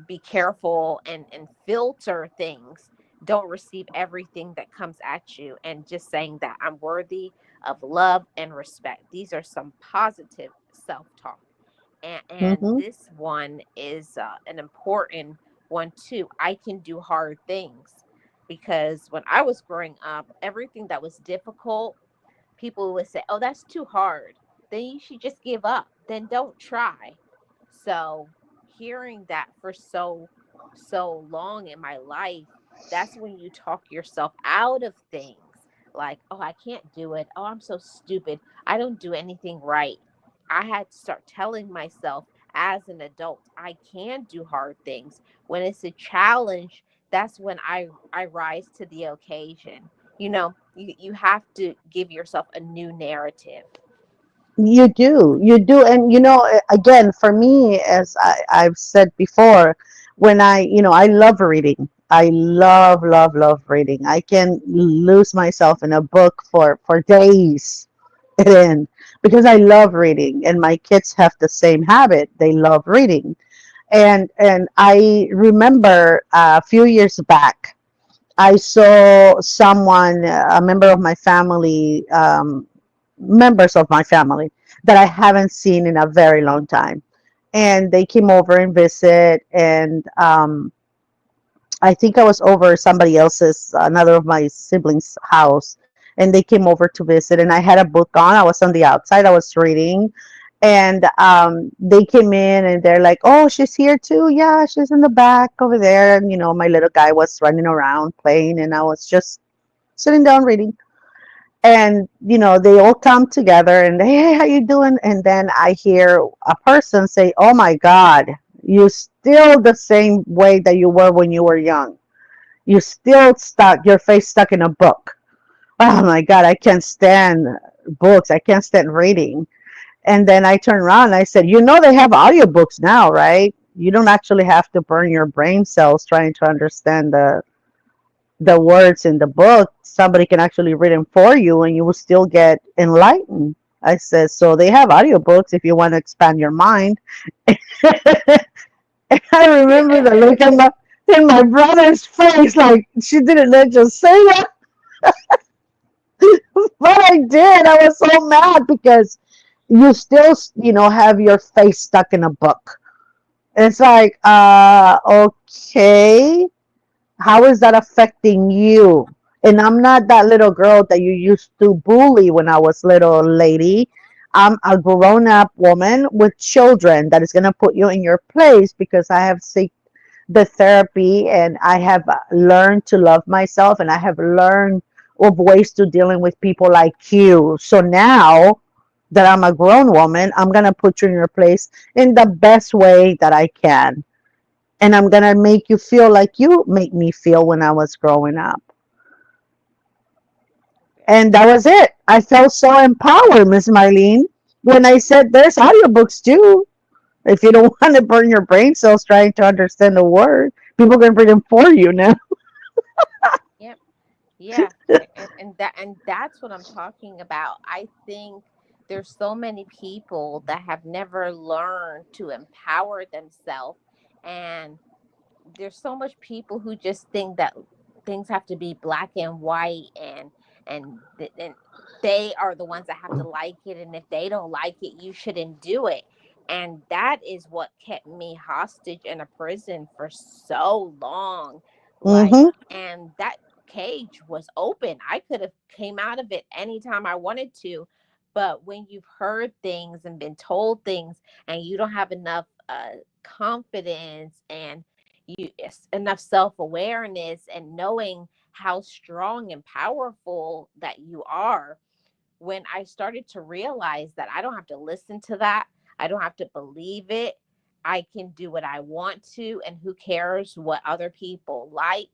be careful and filter things. Don't receive everything that comes at you, and just saying that I'm worthy of love and respect. These are some positive self-talk. And Hmm. this one is an important one too. I can do hard things, because when I was growing up, everything that was difficult, people would say, oh, that's too hard, then you should just give up, then don't try. So hearing that for so long in my life, that's when you talk yourself out of things, like, oh, I can't do it, oh, I'm so stupid, I don't do anything right. I had to start telling myself as an adult I can do hard things. When it's a challenge, that's when I rise to the occasion. You have to give yourself a new narrative. You do. And again, for me, as I've said before, when I love reading. I love, love, love reading. I can lose myself in a book for days in because I love reading, and my kids have the same habit. They love reading, and I remember a few years back, I saw someone, a member of my family, members of my family. that I haven't seen in a very long time. And they came over and visit, and I think I was over somebody else's, another of my siblings' house, and they came over to visit. And I had a book on. I was on the outside. I was reading, and they came in and they're like, "Oh, she's here too. Yeah, she's in the back over there." And my little guy was running around playing, and I was just sitting down reading. And they all come together and, "Hey, how you doing?" And then I hear a person say, "Oh my God, you're still the same way that you were when you were young. You're still stuck, your face stuck in a book." Oh my God, I can't stand books. I can't stand reading. And then I turned around and I said, they have audiobooks now, right? You don't actually have to burn your brain cells trying to understand the words in the book. Somebody can actually read them for you and you will still get enlightened. I said, so they have audiobooks if you want to expand your mind. And I remember the look in my brother's face, like she didn't let just say that, but I did. I was so mad because you still, have your face stuck in a book. It's like, okay, how is that affecting you? And I'm not that little girl that you used to bully when I was little, lady. I'm a grown up woman with children that is going to put you in your place because I have seen the therapy and I have learned to love myself and I have learned of ways to dealing with people like you. So now that I'm a grown woman, I'm going to put you in your place in the best way that I can. And I'm going to make you feel like you make me feel when I was growing up. And that was it. I felt so empowered, Miss Marlene, when I said there's audiobooks too. If you don't want to burn your brain cells trying to understand the word, people can read them for you now. Yep. Yeah. And that's what I'm talking about. I think there's so many people that have never learned to empower themselves, and there's so much people who just think that things have to be black and white, and they are the ones that have to like it, and if they don't like it, you shouldn't do it. And that is what kept me hostage in a prison for so long. Like, Mm-hmm. and that cage was open. I could have came out of it anytime I wanted to. But when you've heard things and been told things, and you don't have enough confidence, and enough self-awareness, and knowing how strong and powerful that you are, when I started to realize that I don't have to listen to that, I don't have to believe it, I can do what I want to, and who cares what other people like.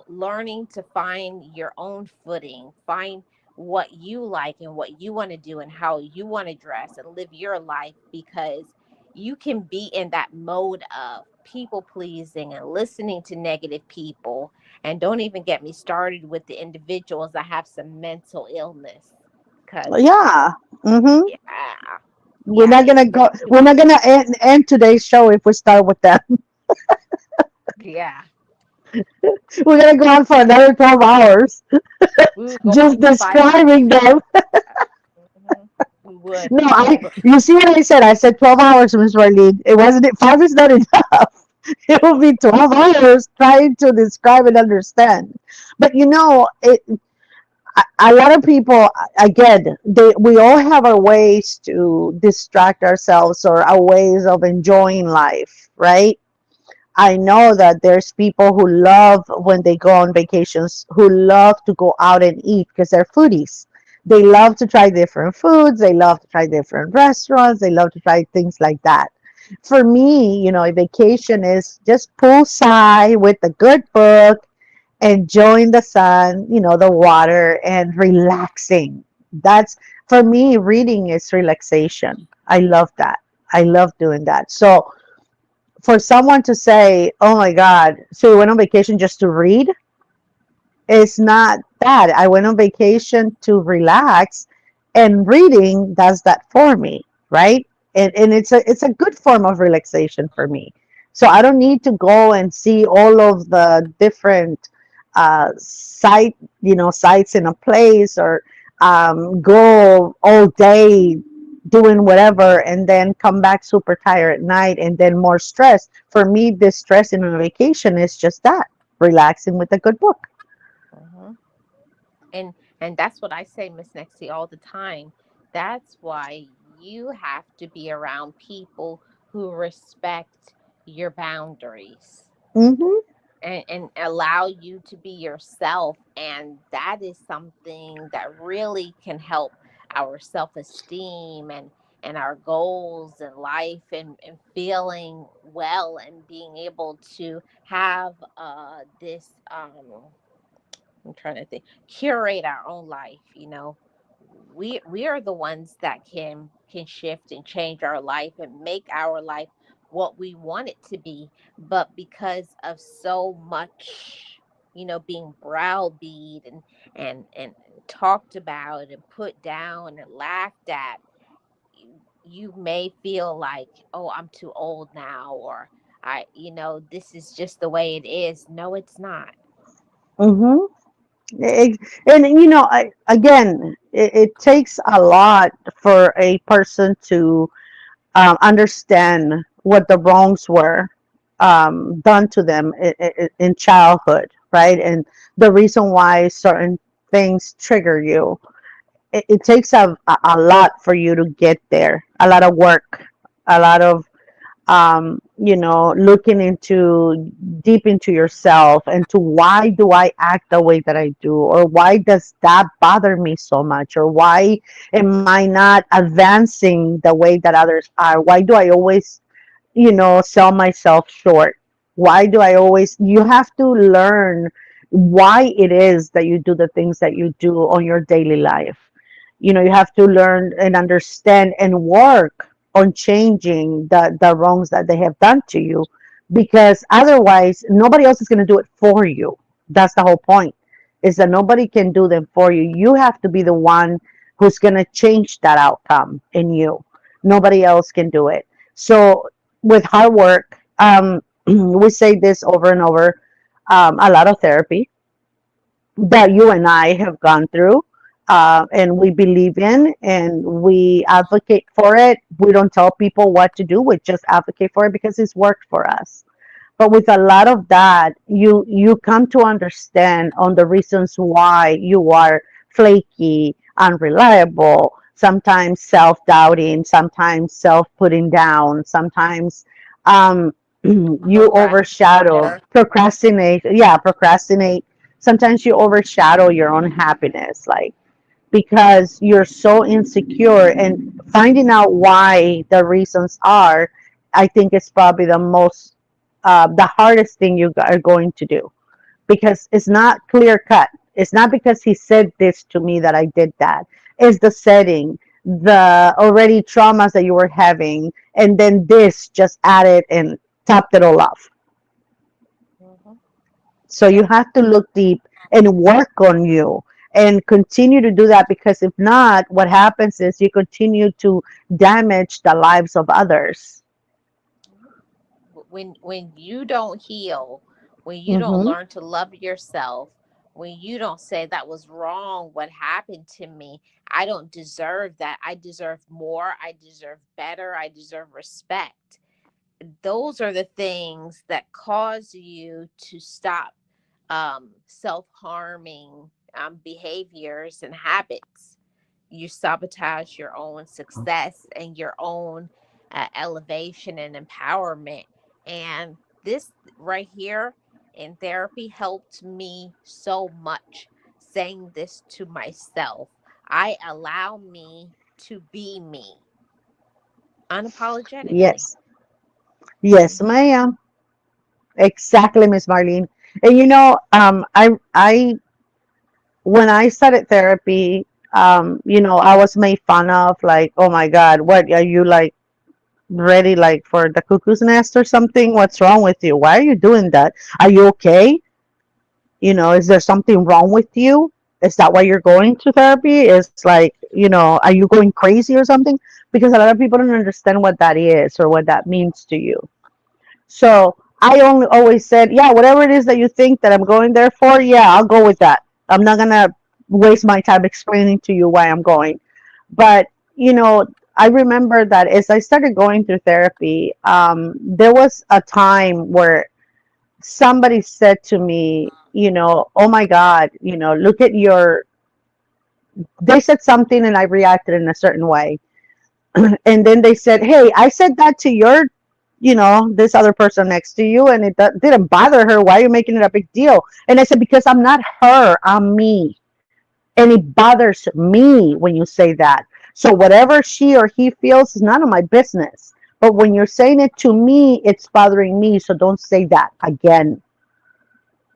Learning to find your own footing, find what you like and what you want to do and how you want to dress and live your life, because you can be in that mode of people pleasing and listening to negative people. And don't even get me started with the individuals that have some mental illness, because Yeah. Mm-hmm. yeah, We're yeah, not gonna go. We're not gonna end today's show if we start with that. yeah. We're gonna go on for another 12 hours We would go just on for 5 hours. describing them. Mhm. We would. No, But you see what I said? I said 12 hours, Miss Marlene. It wasn't. Five is not enough. It will be 12 hours trying to describe and understand. But a lot of people, again, we all have our ways to distract ourselves or our ways of enjoying life, right? I know that there's people who love when they go on vacations, who love to go out and eat because they're foodies. They love to try different foods. They love to try different restaurants. They love to try things like that. For me, a vacation is just poolside with a good book, enjoying the sun, the water, and relaxing. That's for me, reading is relaxation. I love that. I love doing that. So for someone to say, "Oh my God, so you went on vacation just to read?" It's not that. I went on vacation to relax, and reading does that for me, right? And it's a good form of relaxation for me. So I don't need to go and see all of the different sites in a place, or go all day doing whatever, and then come back super tired at night and then more stress. For me, this stress in a vacation is just that, relaxing with a good book. Hmm. And that's what I say, Miss Nexie, all the time. That's why you have to be around people who respect your boundaries Hmm. and allow you to be yourself. And that is something that really can help our self-esteem and our goals in life and feeling well and being able to have this I'm trying to think, curate our own life. We are the ones that can shift and change our life and make our life what we want it to be. But because of so much, being browbeat and talked about and put down and laughed at, you may feel like, oh, I'm too old now, or this is just the way it is. No, it's not. Hmm. It, and again, it takes a lot for a person to understand what the wrongs were done to them in childhood, right? And the reason why certain things trigger you. It takes a lot for you to get there, a lot of work, a lot of looking into deep into yourself and to why do I act the way that I do, or why does that bother me so much, or why am I not advancing the way that others are? Why do I always, sell myself short? Why do I always, you have to learn why it is that you do the things that you do on your daily life. You have to learn and understand and work on changing the wrongs that they have done to you, because otherwise nobody else is going to do it for you. That's the whole point, is that nobody can do them for you. You have to be the one who's going to change that outcome in you. Nobody else can do it. So with hard work, we say this over and over, a lot of therapy that you and I have gone through, and we believe in, and we advocate for it. We don't tell people what to do, we just advocate for it because it's worked for us. But with a lot of that, you come to understand on the reasons why you are flaky, unreliable, sometimes self-doubting, sometimes self-putting down, sometimes you overshadow, Procrastinator. procrastinate. Yeah, procrastinate. Sometimes you overshadow your own happiness, like, because you're so insecure, and finding out why the reasons are, I think is probably the hardest thing you are going to do, because it's not clear cut. It's not because he said this to me that I did that. It's the setting, the already traumas that you were having, and then this just added and topped it all off. Hmm. So you Yeah. have to look deep and work on you and continue to do that, because if not, what happens is you continue to damage the lives of others. When you don't heal, when you don't Hmm. learn to love yourself, when you don't say that was wrong, what happened to me, I don't deserve that, I deserve more, I deserve better, I deserve respect. Those are the things that cause you to stop self-harming behaviors and habits. You sabotage your own success and your own elevation and empowerment. And this right here in therapy helped me so much, saying this to myself. I allow me to be me unapologetically. Yes. Yes, ma'am. Exactly, Miss Marlene. And I when I started therapy, I was made fun of, like, oh my God, what are you, like, ready, like, for the cuckoo's nest or something? What's wrong with you? Why are you doing that? Are you okay? Is there something wrong with you? Is that why you're going to therapy? It's like, are you going crazy or something? Because a lot of people don't understand what that is or what that means to you. So I only always said, yeah, whatever it is that you think that I'm going there for, yeah, I'll go with that. I'm not gonna waste my time explaining to you why I'm going. But, you know, I remember that as I started going through therapy, there was a time where somebody said to me, oh my God, look at your, they said something and I reacted in a certain way. And then they said, hey, I said that to your, this other person next to you, and it didn't bother her. Why are you making it a big deal? And I said, because I'm not her, I'm me. And it bothers me when you say that. So whatever she or he feels is none of my business. But when you're saying it to me, it's bothering me. So don't say that again.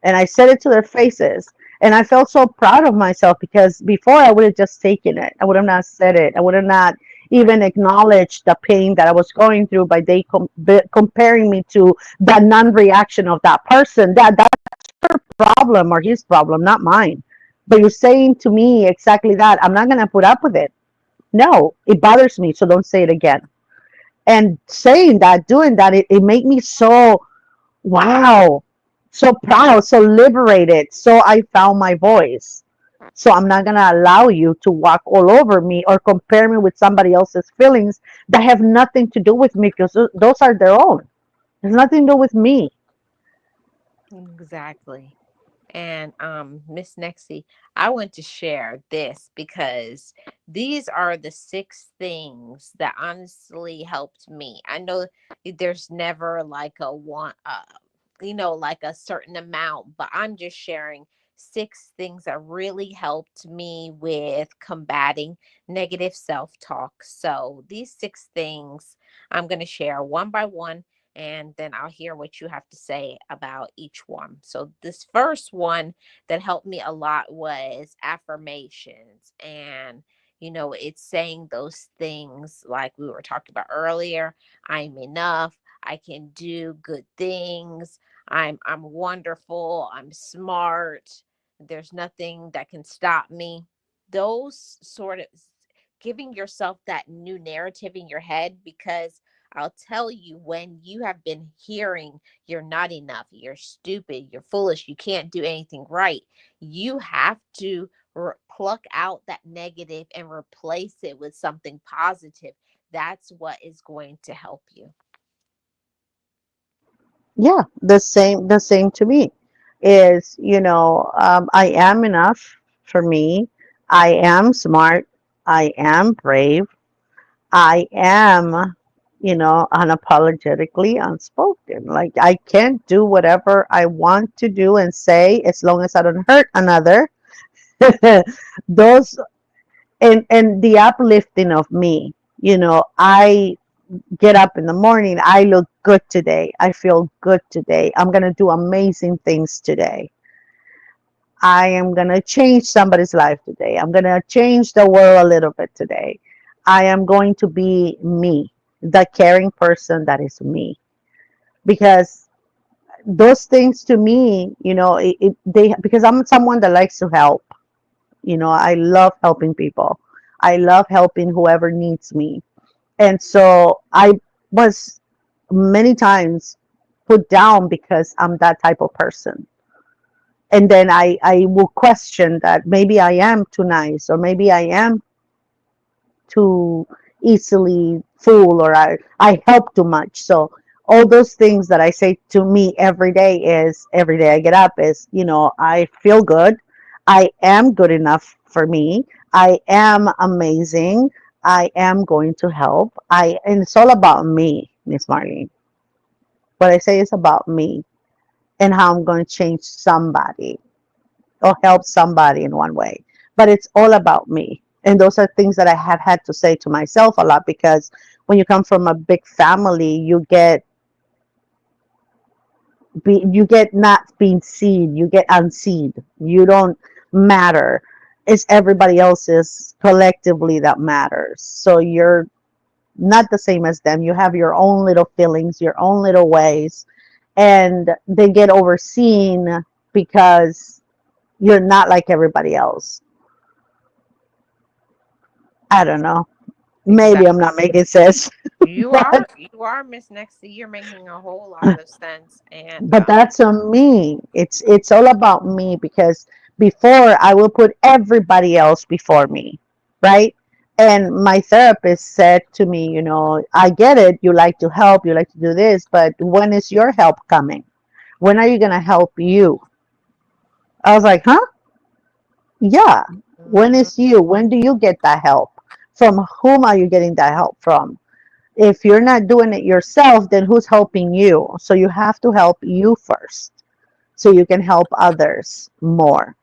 And I said it to their faces. And I felt so proud of myself because before I would have just taken it. I would have not said it. I would have not even acknowledged the pain that I was going through by they comparing me to the non-reaction of that person. That's her problem or his problem, not mine. But you're saying to me exactly that. I'm not going to put up with it. No, it bothers me. So don't say it again. And saying that, doing that, it made me so, wow, so proud, so liberated. So I found my voice. So I'm not going to allow you to walk all over me or compare me with somebody else's feelings that have nothing to do with me because those are their own. There's nothing to do with me. Exactly. And Miss Nexie, I want to share this because these are the six things that honestly helped me. I know there's never like a one, like a certain amount, but I'm just sharing six things that really helped me with combating negative self-talk. So these six things I'm going to share one by one, and then I'll hear what you have to say about each one. So, this first one that helped me a lot was affirmations. And, it's saying those things like we were talking about earlier. I'm enough. I can do good things. I'm wonderful. I'm smart. There's nothing that can stop me. Those sort of giving yourself that new narrative in your head, because I'll tell you, when you have been hearing you're not enough, you're stupid, you're foolish, you can't do anything right, you have to pluck out that negative and replace it with something positive. That's what is going to help you. Yeah, the same to me is, I am enough for me. I am smart. I am brave. I am, unapologetically unspoken. Like I can do whatever I want to do and say as long as I don't hurt another. Those and the uplifting of me. I get up in the morning. I look good today. I feel good today. I'm gonna do amazing things today. I am going to change somebody's life today. I'm going to change the world a little bit today. I am going to be me, the caring person that is me. Because those things to me, they because I'm someone that likes to help. I love helping people. I love helping whoever needs me. And so I was many times put down because I'm that type of person. And then I will question that maybe I am too nice or maybe I am too easily fooled or I help too much. So all those things that I say to me every day I get up is, I feel good. I am good enough for me. I am amazing. I am going to help. And it's all about me, Miss Marlene. What I say is about me and how I'm going to change somebody or help somebody in one way. But it's all about me. And those are things that I have had to say to myself a lot because when you come from a big family, you get not being seen, you get unseen. You don't matter. It's everybody else's collectively that matters. So you're not the same as them. You have your own little feelings, your own little ways, and they get overseen because you're not like everybody else. I don't know. Maybe I'm not Exactly. making sense, You but are, you are, Miss Nexie. You're making a whole lot of sense. And that's on me. It's all about me because before I will put everybody else before me, right? And my therapist said to me, I get it. You like to help, you like to do this, but when is your help coming? When are you going to help you? I was like, huh? Yeah. When Mhm. is you? When do you get that help? From whom are you getting that help from? If you're not doing it yourself, then who's helping you? So you have to help you first so you can help others more.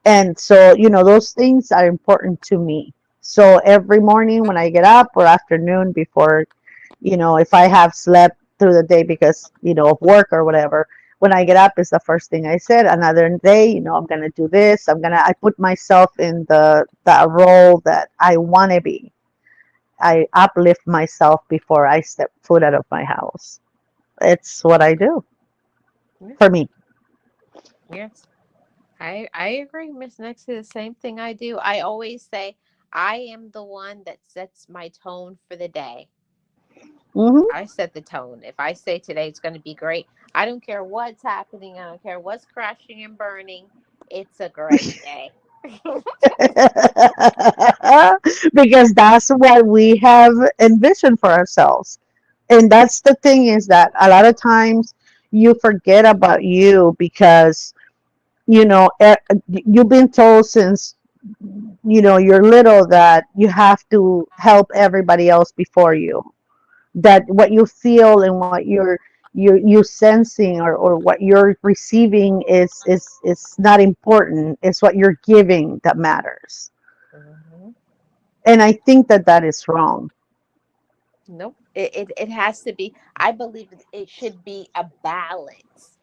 And so, those things are important to me. So every morning when I get up or afternoon before, if I have slept through the day because, of work or whatever, when I get up is the first thing I said. Another day, I'm gonna do this. I put myself in the role that I wanna be. I uplift myself before I step foot out of my house. It's what I do Yeah. for me. Yes. I agree, Miss Nixie. The same thing I do. I always say I am the one that sets my tone for the day. Hmm. I set the tone. If I say today it's going to be great, I don't care what's happening. I don't care what's crashing and burning. It's a great day. Because that's what we have envisioned for ourselves. And that's the thing, is that a lot of times you forget about you because you've been told since you're little that you have to help everybody else before you, that what you feel and what you're sensing, or what you're receiving is not important. It's what you're giving that matters. Mhm. And I think that that is wrong. Nope. It has to be. I believe it should be a balance.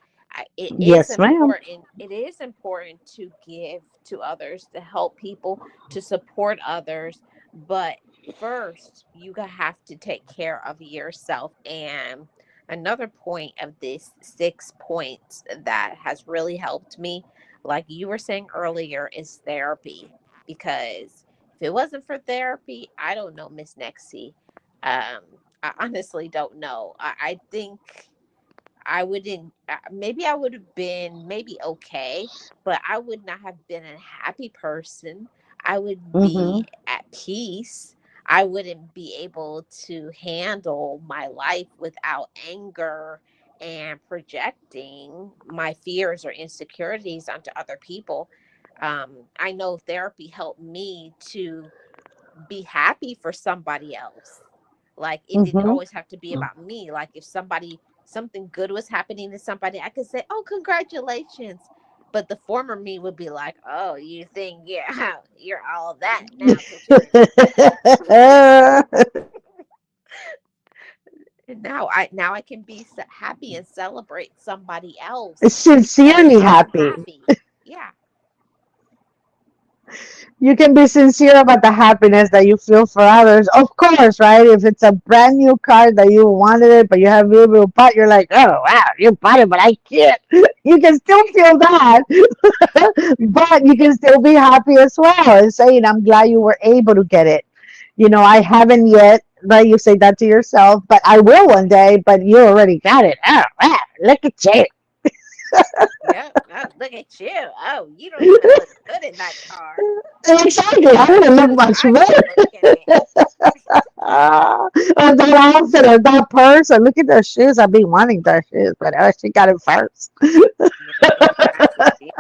It is Yes, ma'am. important. It is important to give to others, to help people, to support others. But first, have to take care of yourself. And another point of this 6 points that has really helped me, like you were saying earlier, is therapy. Because if it wasn't for therapy, I don't know, Miss Nexie. um, I honestly don't know. I think I wouldn't. Maybe I would have been maybe okay, but I would not have been a happy person. I would Hmm. be at peace. I wouldn't be able to handle my life without anger and projecting my fears or insecurities onto other people. I know therapy helped me to be happy for somebody else. Like it didn't Hmm. always have to be about me. Like if something good was happening to somebody, I could say, "Oh, congratulations." But the former me would be like, "Oh, you think you're all that now because you're now I can be happy and celebrate somebody else that is Sincerely also happy. happy." Yeah. You can be sincere about the happiness that you feel for others. Of course, right? If it's a brand new car that you wanted it, but you have a little pot, you're like, oh, wow, you bought it, but I can't. You can still feel that, but you can still be happy as well and saying, I'm glad you were able to get it. I haven't yet, right? You say that to yourself, but I will one day, but you already got it. Oh, wow, look at you. Yeah. Oh, look at you. Oh, you don't even look good in that car. Exactly. I I wouldn't look should much I should better. look in it. Or that outfit or that purse. Or look at those shoes. I've been wanting those shoes, but she got it first. Yeah, exactly.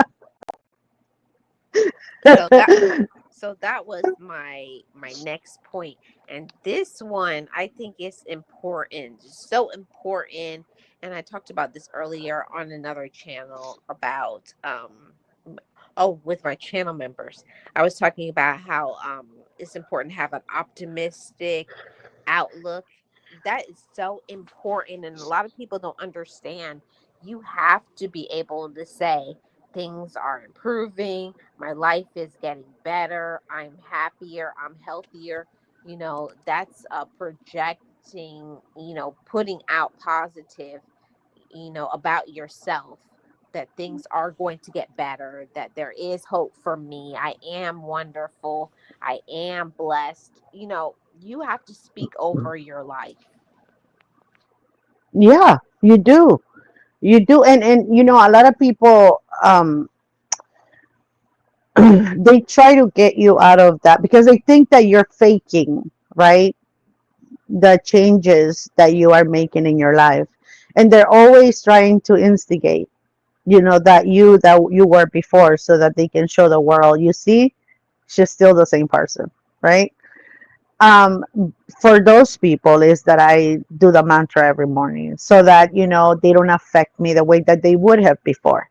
So that so that was my next point. And this one I think is important, so important. And I talked about this earlier on another channel about oh, with my channel members. I was talking about how it's important to have an optimistic outlook. That is so important, and a lot of people don't understand. You have to be able to say things are improving, my life is getting better, I'm happier, I'm healthier. That's projecting, putting out positive, about yourself, that things are going to get better, that there is hope for me. I am wonderful. I am blessed. You have to speak over your life. Yeah, you do. You do. And a lot of people, they try to get you out of that because they think that you're faking, right? The changes that you are making in your life. And they're always trying to instigate, that you were before so that they can show the world, you see, she's still the same person, right? um for those people is that I do the mantra every morning so that they don't affect me the way that they would have before.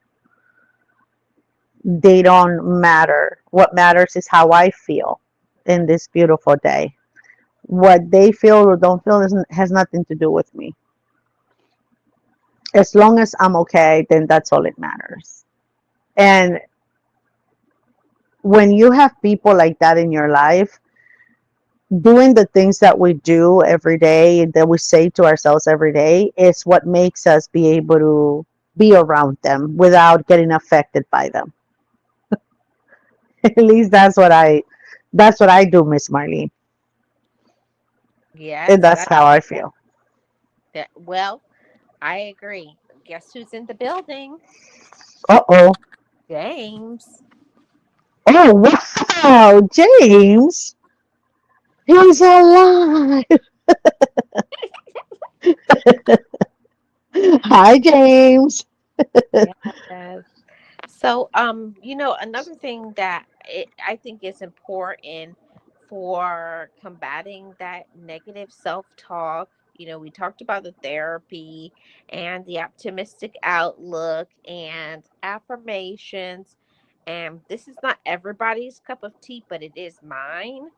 They don't matter. What matters is how I feel in this beautiful day. What they feel or don't feel has nothing to do with me. As long as I'm okay, then that's all it matters. And when you have people like that in your life, doing the things that we do every day, that we say to ourselves every day, is what makes us be able to be around them without getting affected by them. At least that's what I do, Miss Marlene. And Yes, that's that, how I feel. that well, I agree. Guess who's in the building? Uh-oh. James. Oh, wow, James. He's alive. Hi, James. Yes. So, another thing that I think is important for combating that negative self-talk, we talked about the therapy and the optimistic outlook and affirmations. And this is not everybody's cup of tea, but it is mine.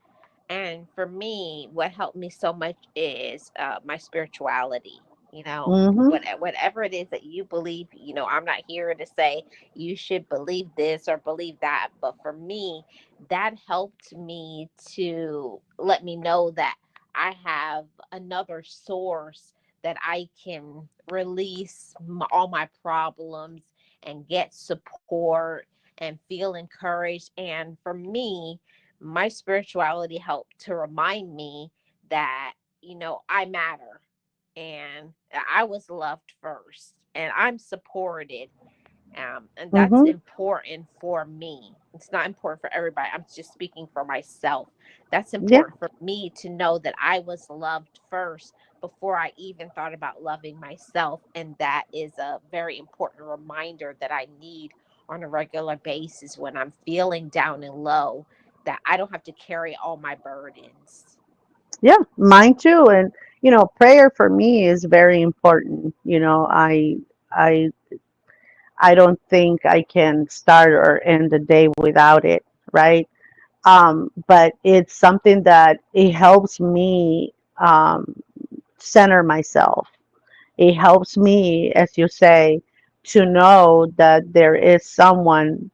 And for me, what helped me so much is my spirituality. Mm-hmm. Whatever it is that you believe, I'm not here to say you should believe this or believe that. But for me, that helped me to let me know that I have another source that I can release all my problems and get support and feel encouraged. And for me, my spirituality helped to remind me that I matter and I was loved first and I'm supported. And that's Mm-hmm. important for me. It's not important for everybody. I'm just speaking for myself. That's Yeah. important for me to know that I was loved first before I even thought about loving myself. And that is a very important reminder that I need on a regular basis when I'm feeling down and low, that I don't have to carry all my burdens. Yeah, mine too. And prayer for me is very important. I I don't think I can start or end the day without it, right? But it's something that it helps me center myself. It helps me, as you say, to know that there is someone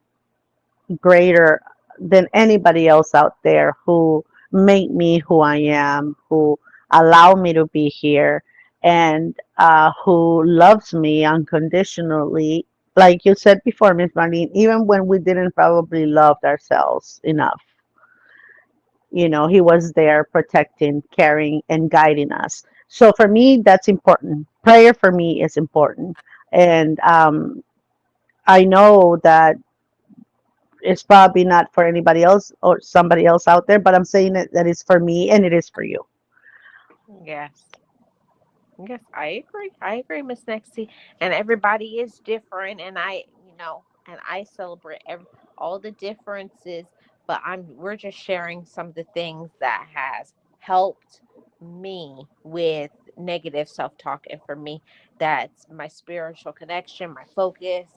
greater than anybody else out there who made me who I am, who allowed me to be here, and who loves me unconditionally. Like you said before, Miss Marlene, even when we didn't probably love ourselves enough, he was there protecting, caring, and guiding us. So for me, that's important. Prayer for me is important. And I know that it's probably not for anybody else or somebody else out there, but I'm saying it that it's for me and it is for you. Yes. Yes, I agree. I agree, Miss Nexie. And everybody is different, and I celebrate all the differences. But we're just sharing some of the things that has helped me with negative self-talk, and for me, that's my spiritual connection, my focus,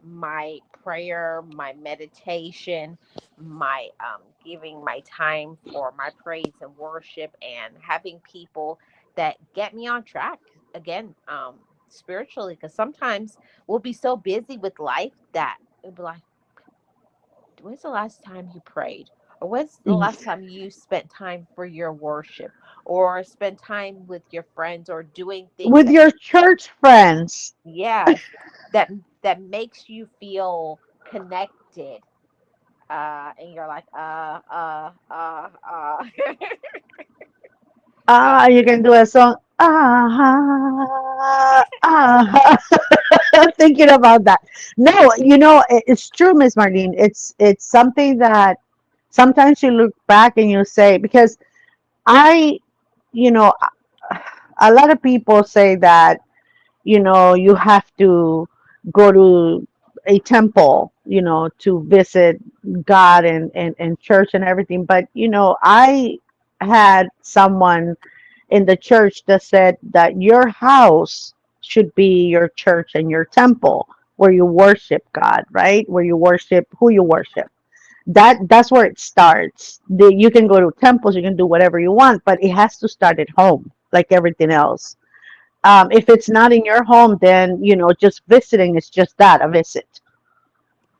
my prayer, my meditation, my giving my time for my praise and worship, and having people that get me on track again, spiritually, because sometimes we'll be so busy with life that it'll be like, when's the last time you prayed, or when's the last time you spent time for your worship, or spend time with your friends, or doing things With that, your church friends. yes, that makes you feel connected, and you're like, uh You can do a song. Ah, ah. thinking about that. No, it's true, Miss Marlene. It's something that sometimes you look back and you say, because I, you know, a lot of people say that, you have to go to a temple, to visit God and church and everything. But, I had someone in the church that said that your house should be your church and your temple where you worship God, right? Where you worship who you worship. That's where it starts. You can go to temples, you can do whatever you want, but it has to start at home, like everything else. If it's not in your home, then just visiting is just that, a visit,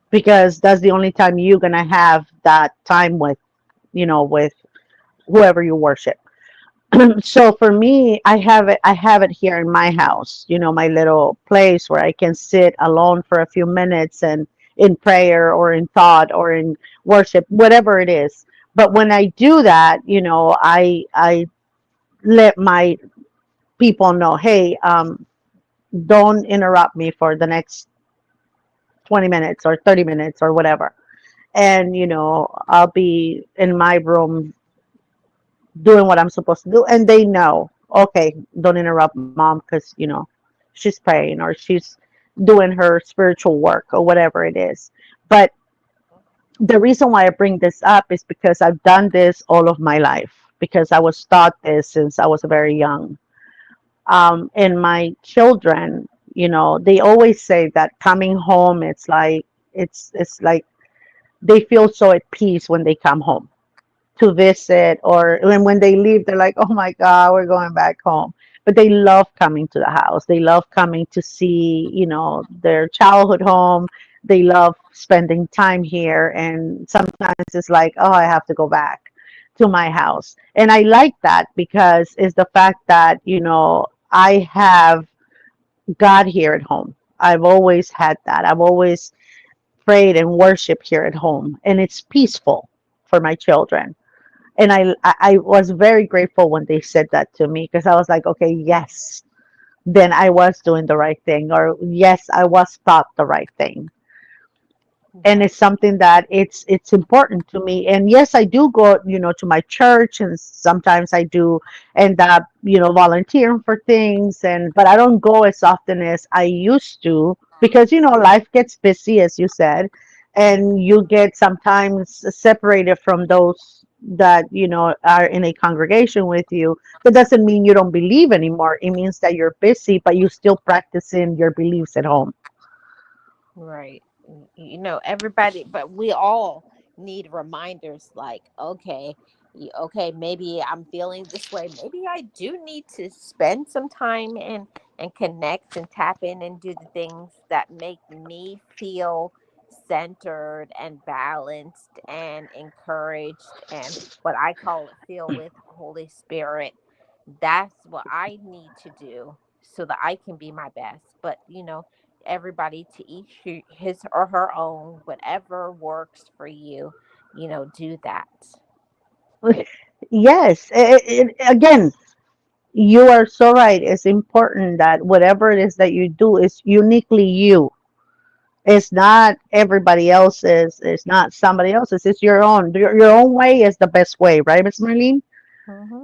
because that's the only time you're gonna have that time with with whoever you worship. So for me, I have it here in my house, my little place where I can sit alone for a few minutes and in prayer or in thought or in worship, whatever it is. But when I do that, I let my people know, hey, don't interrupt me for the next 20 minutes or 30 minutes or whatever. And I'll be in my room doing what I'm supposed to do, and they know, okay, don't interrupt mom, because she's praying or she's doing her spiritual work or whatever it is. But the reason why I bring this up is because I've done this all of my life, because I was taught this since I was very young. And my children, they always say that coming home, it's like they feel so at peace when they come home to visit, or when they leave, they're like, oh my God, we're going back home. But they love coming to the house. They love coming to see, their childhood home. They love spending time here. And sometimes it's like, oh, I have to go back to my house. And I like that because it's the fact that, I have God here at home. I've always had that. I've always prayed and worshiped here at home. And it's peaceful for my children. And I was very grateful when they said that to me, because I was like, okay, yes, then I was doing the right thing, or yes, I was taught the right thing. And Yeah. it's something that it's important to me. And yes, I do go, to my church, and sometimes I do end up, volunteering for things, and but I don't go as often as I used to, because life gets busy, as you said, and you get sometimes separated from those that are in a congregation with you. That doesn't mean you don't believe anymore. It means that you're busy, but you still practicing your beliefs at home. Right. Everybody, but we all need reminders like, okay, okay, maybe I'm feeling this way. Maybe I do need to spend some time and connect and tap in and do the things that make me feel centered and balanced and encouraged and what I call it feel with Holy Spirit. That's what I need to do so that I can be my best. But everybody to each his or her own, whatever works for you, do that. Yes, again, you are so right. It's important that whatever it is that you do is uniquely you. It's not everybody else's. It's not somebody else's. It's your own. Your own way is the best way, right, Miss Marlene? Hmm.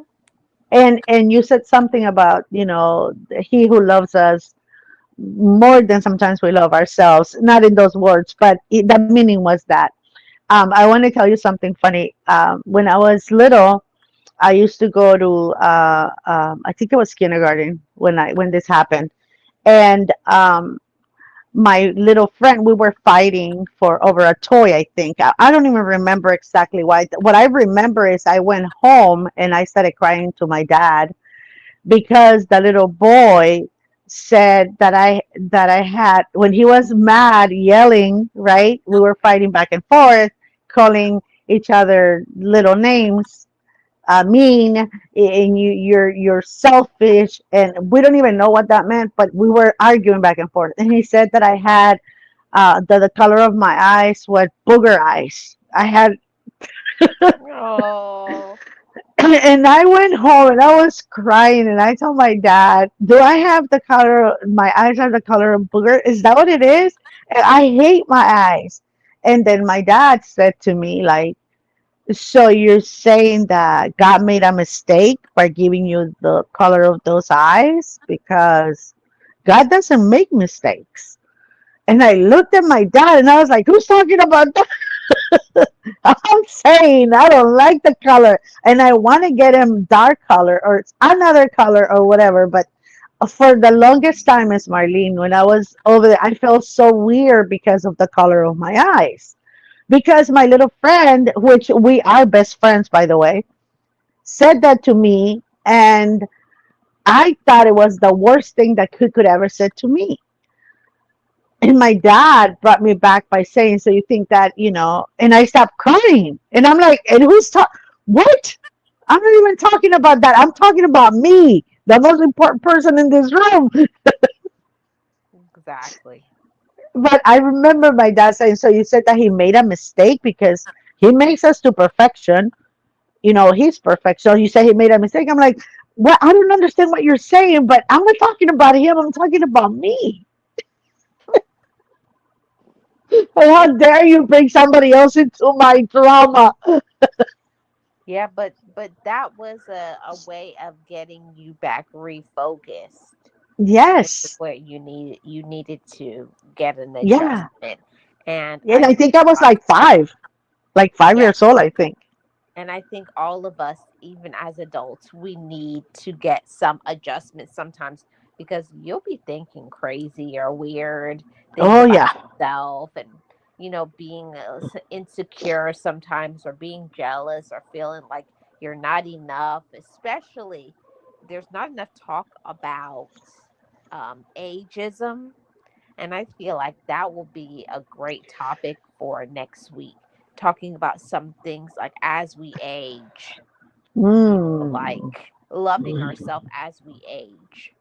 And you said something about he who loves us more than sometimes we love ourselves. Not in those words, but the meaning was that. I want to tell you something funny. When I was little, I used to go to I think it was kindergarten when this happened, and my little friend, we were fighting for over a toy. I think I don't even remember exactly why. What I remember is I went home and I started crying to my dad because the little boy said that I had, when he was mad, yelling, right? We were fighting back and forth, calling each other little names, mean, and you're selfish, and we don't even know what that meant, but we were arguing back and forth. And he said that I had the color of my eyes was booger eyes. I had Oh. And I went home and I was crying and I told my dad, "Do I have the color? My eyes are the color of booger? Is that what it is? And I hate my eyes." And then my dad said to me, like, "So you're saying that God made a mistake by giving you the color of those eyes because God doesn't make mistakes?" And I looked at my dad and I was like, "Who's talking about that?" I'm saying I don't like the color and I want to get him dark color or another color or whatever. But for the longest time, as Marlene, when I was over there, I felt so weird because of the color of my eyes. Because my little friend, which we are best friends, by the way, said that to me. And I thought it was the worst thing that could ever said to me. And my dad brought me back by saying, "So you think that, and I stopped crying. And I'm like, and who's talking? What? I'm not even talking about that. I'm talking about me, the most important person in this room." Exactly. But I remember my dad saying, "So you said that he made a mistake because he makes us to perfection. He's perfect. So you say he made a mistake." I'm like, "Well, I don't understand what you're saying, but I'm not talking about him. I'm talking about me. Like, how dare you bring somebody else into my drama?" Yeah, but that was a way of getting you back refocused into Yes. where you needed to get an Yeah. adjustment. And And I think I was like 5 years yes, old, I think. and I think all of us, even as adults, we need to get some adjustments sometimes because you'll be thinking crazy or weird things Oh, about yeah. yourself and, being insecure sometimes or being jealous or feeling like you're not enough, especially there's not enough talk about ageism. And I feel like that will be a great topic for next week, talking about some things like as we age, Mm. like loving ourselves as we age.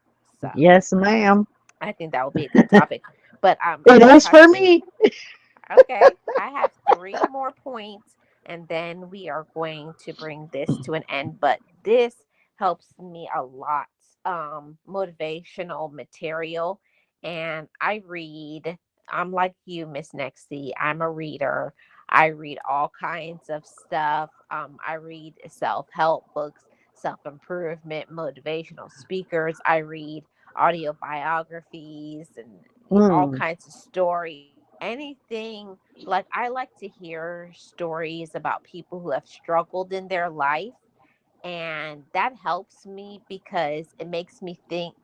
So Yes, ma'am. I think that would be a good topic. But It I is have for to, me. okay, I have three more points and then we are going to bring this to an end. But this helps me a lot. Motivational material. And I read, I'm like you, Miss Nexie. I'm a reader. I read all kinds of stuff. I read self-help books, self-improvement, motivational speakers. I read audio biographies and all Mm. kinds of stories. Anything, like I like to hear stories about people who have struggled in their life, and that helps me because it makes me think,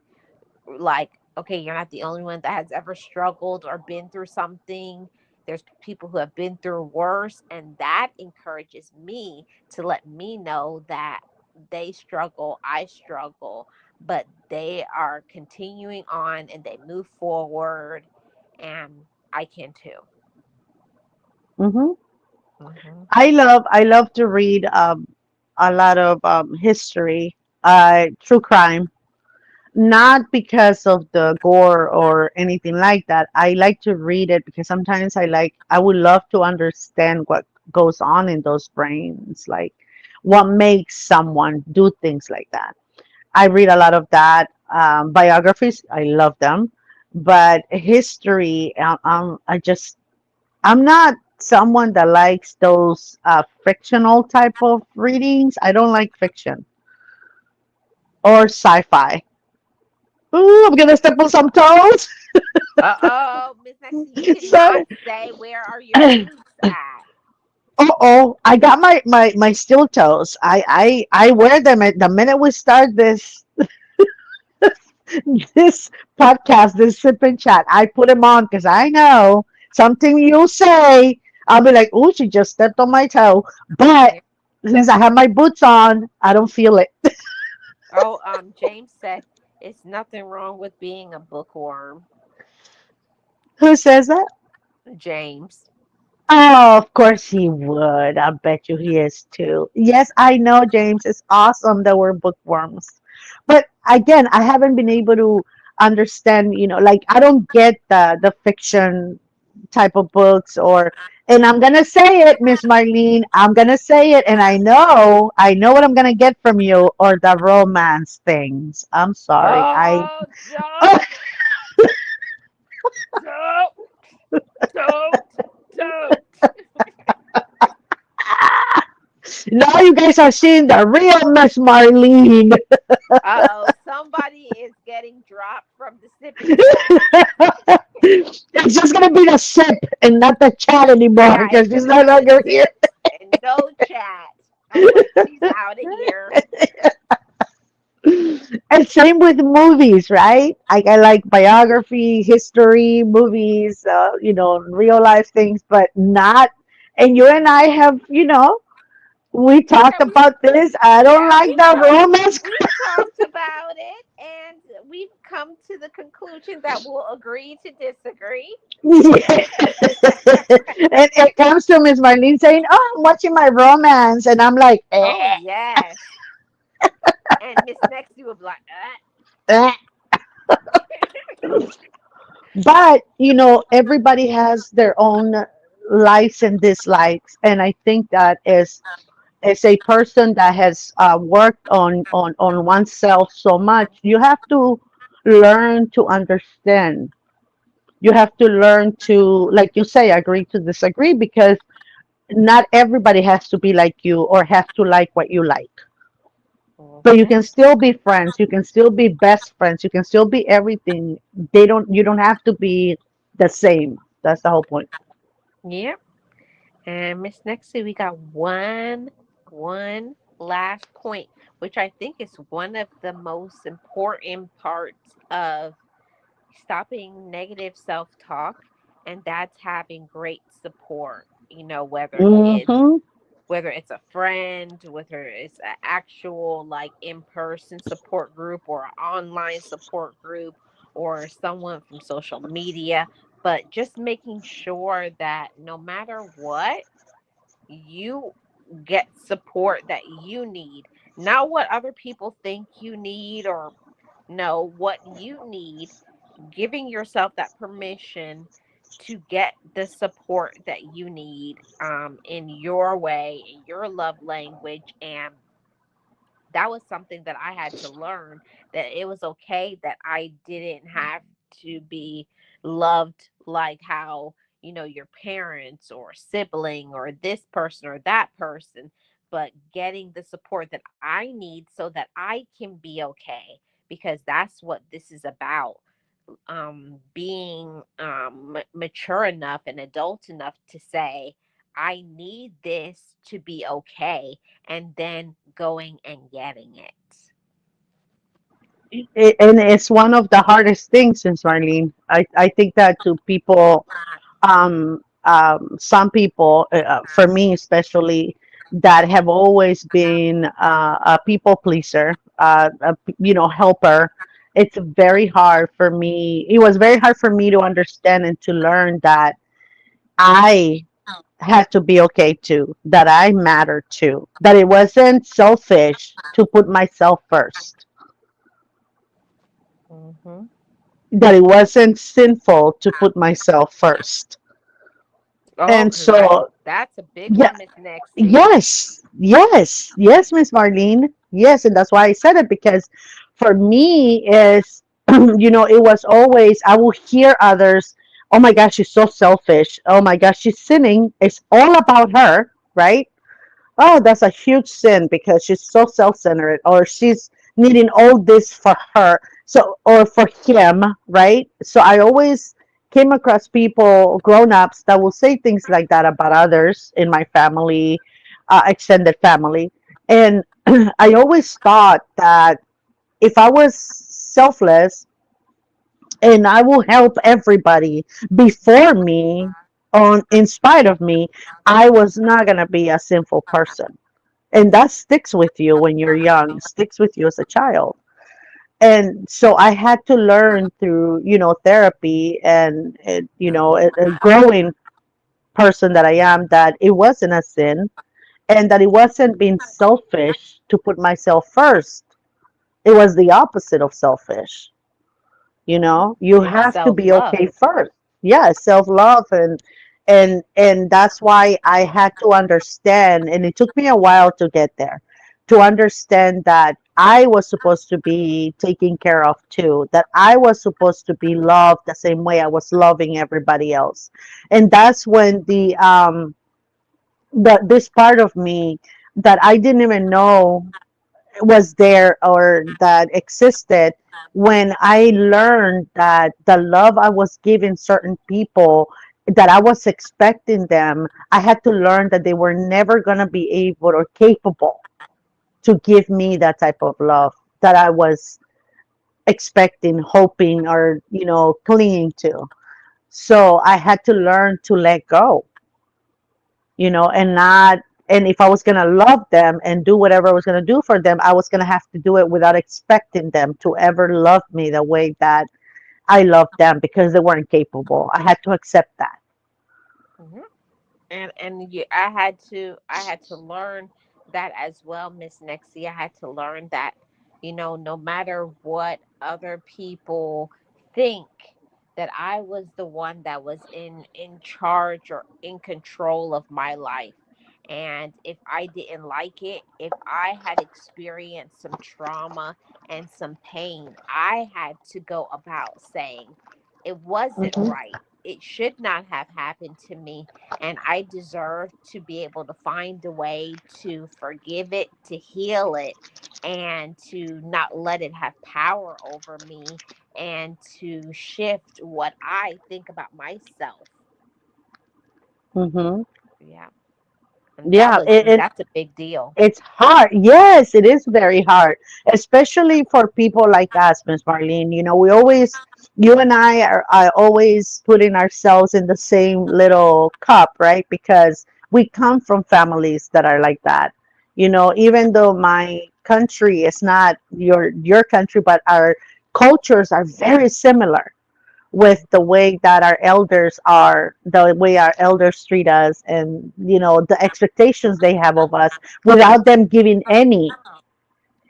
like, okay, you're not the only one that has ever struggled or been through something. There's people who have been through worse, and that encourages me to let me know that they struggle, I struggle, but they are continuing on and they move forward, and I can too. Hmm. Hmm. I love to read a lot of history, true crime. Not because of the gore or anything like that. I like to read it because sometimes I would love to understand what goes on in those brains, like what makes someone do things like that. I read a lot of that. Biographies, I love them, but history, I'm not someone that likes those fictional type of readings. I don't like fiction or sci-fi. Ooh, I'm gonna step on some toes. Uh-oh, Miss Nexie, you did not Sorry. say where are your boots at. Oh, I got my steel toes. I wear them at the minute we start this podcast, this sip and chat. I put them on because I know something you'll say. I'll be like, "Oh, she just stepped on my toe." But There. since I have my boots on, I don't feel it. Oh, James said it's nothing wrong with being a bookworm. Who says that? James. Oh, of course he would. I bet you he is too. Yes, I know, James. It's awesome that we're bookworms. But again, I haven't been able to understand, like I don't get the fiction. type of books, or and I'm gonna say it, Miss Marlene. I'm gonna say it, and I know what I'm gonna get from you, or the romance things. I'm sorry. Oh, don't, don't, don't. Now you guys are seeing the real Miss Marlene. Uh-oh, somebody is getting dropped from the sipping chat. It's just gonna be the sip and not the chat anymore Yeah, because it's she's gonna no be the longer here. sip and no chat. I'm like, she's out of here. And same with movies, right? I like biography, history, movies, real life things, but not. And you and I have, we Yeah, talked about this. I don't yeah, like the romance. we've talked about it and we've come to the conclusion that we'll agree to disagree. Yeah. And it comes to Miss Marlene saying, "Oh, I'm watching my romance," and I'm like, Oh yes. And Miss Nexty will be like, eh. But everybody has their own likes and dislikes, and I think that as a person that has worked on oneself so much, you have to learn to understand. You have to learn to, like you say, agree to disagree, because not everybody has to be like you or has to like what you like. But you mm-hmm. can still be friends. You can still be best friends. You can still be everything. You don't have to be the same. That's the whole point. Yep. And Miss Nexty, we got one last point, which I think is one of the most important parts of stopping negative self-talk, and that's having great support. Hmm. Whether it's a friend, whether it's an actual like in-person support group or an online support group or someone from social media, but just making sure that no matter what, you get support that you need, not what other people think you need, or no, what you need, giving yourself that permission to get the support that you need in your way, in your love language. And that was something that I had to learn, that it was okay that I didn't have to be loved like how, your parents or sibling or this person or that person, but getting the support that I need so that I can be okay, because that's what this is about. Being mature enough and adult enough to say, I need this to be okay, and then going and getting it. And it's one of the hardest things, since Marlene. I think that to people, some people, for me especially, that have always been a people pleaser, helper. It's very hard for me. It was very hard for me to understand and to learn that I had to be okay too, that I mattered too, that it wasn't selfish to put myself first, Hmm. that it wasn't sinful to put myself first. Oh, And because that so, that's a big yeah, one, Miss Nexie. yes, Miss Marlene, yes, and that's why I said it, because for me is, it was always, I will hear others, oh my gosh, she's so selfish. Oh my gosh, she's sinning. It's all about her, right? Oh, that's a huge sin because she's so self-centered, or she's needing all this for her, so, or for him, right? So I always came across people, grown-ups, that will say things like that about others in my family, extended family. And I always thought that if I was selfless and I will help everybody before me, on in spite of me, I was not going to be a sinful person. And that sticks with you when you're young, sticks with you as a child. And so I had to learn through, therapy, and a growing person that I am, that it wasn't a sin, and that it wasn't being selfish to put myself first. It was the opposite of selfish. You It's have to be okay self-love. first. yeah, self-love. And that's why I had to understand, and it took me a while to get there, to understand that I was supposed to be taken care of too, that I was supposed to be loved the same way I was loving everybody else. And that's when this part of me that I didn't even know was there or that existed, when I learned that the love I was giving certain people, that I was expecting them, I had to learn that they were never going to be able or capable to give me that type of love that I was expecting, hoping, or, clinging to. So I had to learn to let go, and not, and if I was going to love them and do whatever I was going to do for them, I was going to have to do it without expecting them to ever love me the way that I loved them, because they weren't capable. I had to accept that. Hmm. And I had to learn that as well, Miss Nexie. I had to learn that, no matter what other people think, that I was the one that was in charge or in control of my life. And if I didn't like it, if I had experienced some trauma and some pain, I had to go about saying it wasn't Hmm. right. It should not have happened to me, and I deserve to be able to find a way to forgive it, to heal it, and to not let it have power over me, and to shift what I think about myself. Hmm. Yeah. And Yeah, that's a big deal. it's hard. Yes, it is very hard, especially for people like us, Miss Marlene. You and I are always putting ourselves in the same little cup, right? Because we come from families that are like that. Even though my country is not your country, but our cultures are very similar, with the way that our elders are, the way our elders treat us, and the expectations they have of us, without them giving any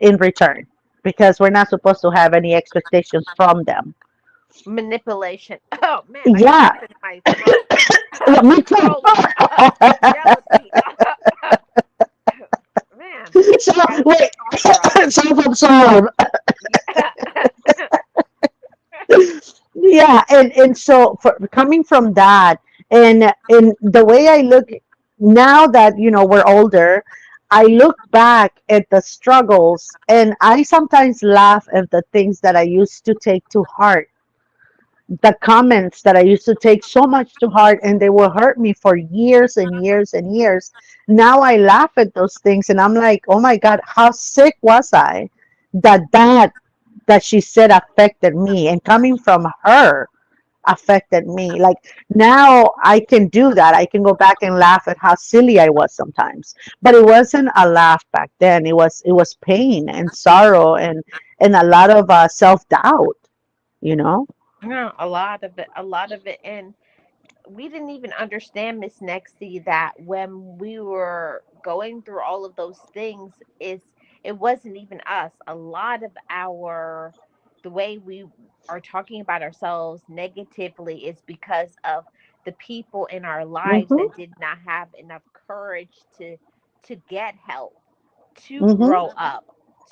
in return, because we're not supposed to have any expectations from them. Manipulation. Oh man, I got Yeah. something in my throat. Yeah, me too. Controlling. Jealousy. Man, So I got a wait, cough drop. self-absorbed. Yeah. Yeah, and so, for coming from that, and the way I look now that we're older, I look back at the struggles, and I sometimes laugh at the things that I used to take to heart, the comments that I used to take so much to heart, and they will hurt me for years and years and years. Now I laugh at those things, and I'm like, oh my God, how sick was I that she said affected me, and coming from her affected me. Like, now I can do that. I can go back and laugh at how silly I was sometimes. But it wasn't a laugh back then. It was pain and sorrow, and a lot of self-doubt, you know? Yeah, a lot of it, a lot of it. And we didn't even understand, Miss Nexie, that when we were going through all of those things, it wasn't even us. A lot of our the way we are talking about ourselves negatively is because of the people in our lives Mhm. that did not have enough courage to get help, to Mhm. grow up,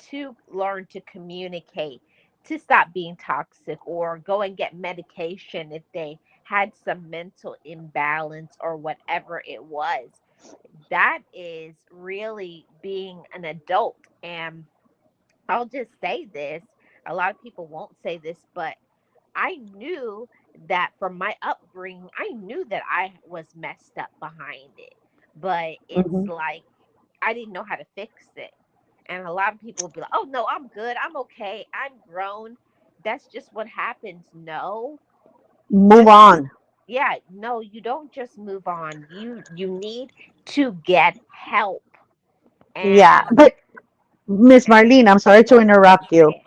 to learn to communicate, to stop being toxic, or go and get medication if they had some mental imbalance or whatever it was. That is really being an adult. And I'll just say this, a lot of people won't say this, but I knew that from my upbringing, I knew that I was messed up behind it. But it's Mhm. like I didn't know how to fix it. And a lot of people will be like, oh, no, I'm good. I'm okay. I'm grown. That's just what happens. No, Move just on. yeah, no, you don't just move on. You need to get help. Yeah, And but Miss Marlene, I'm sorry to interrupt go you, ahead.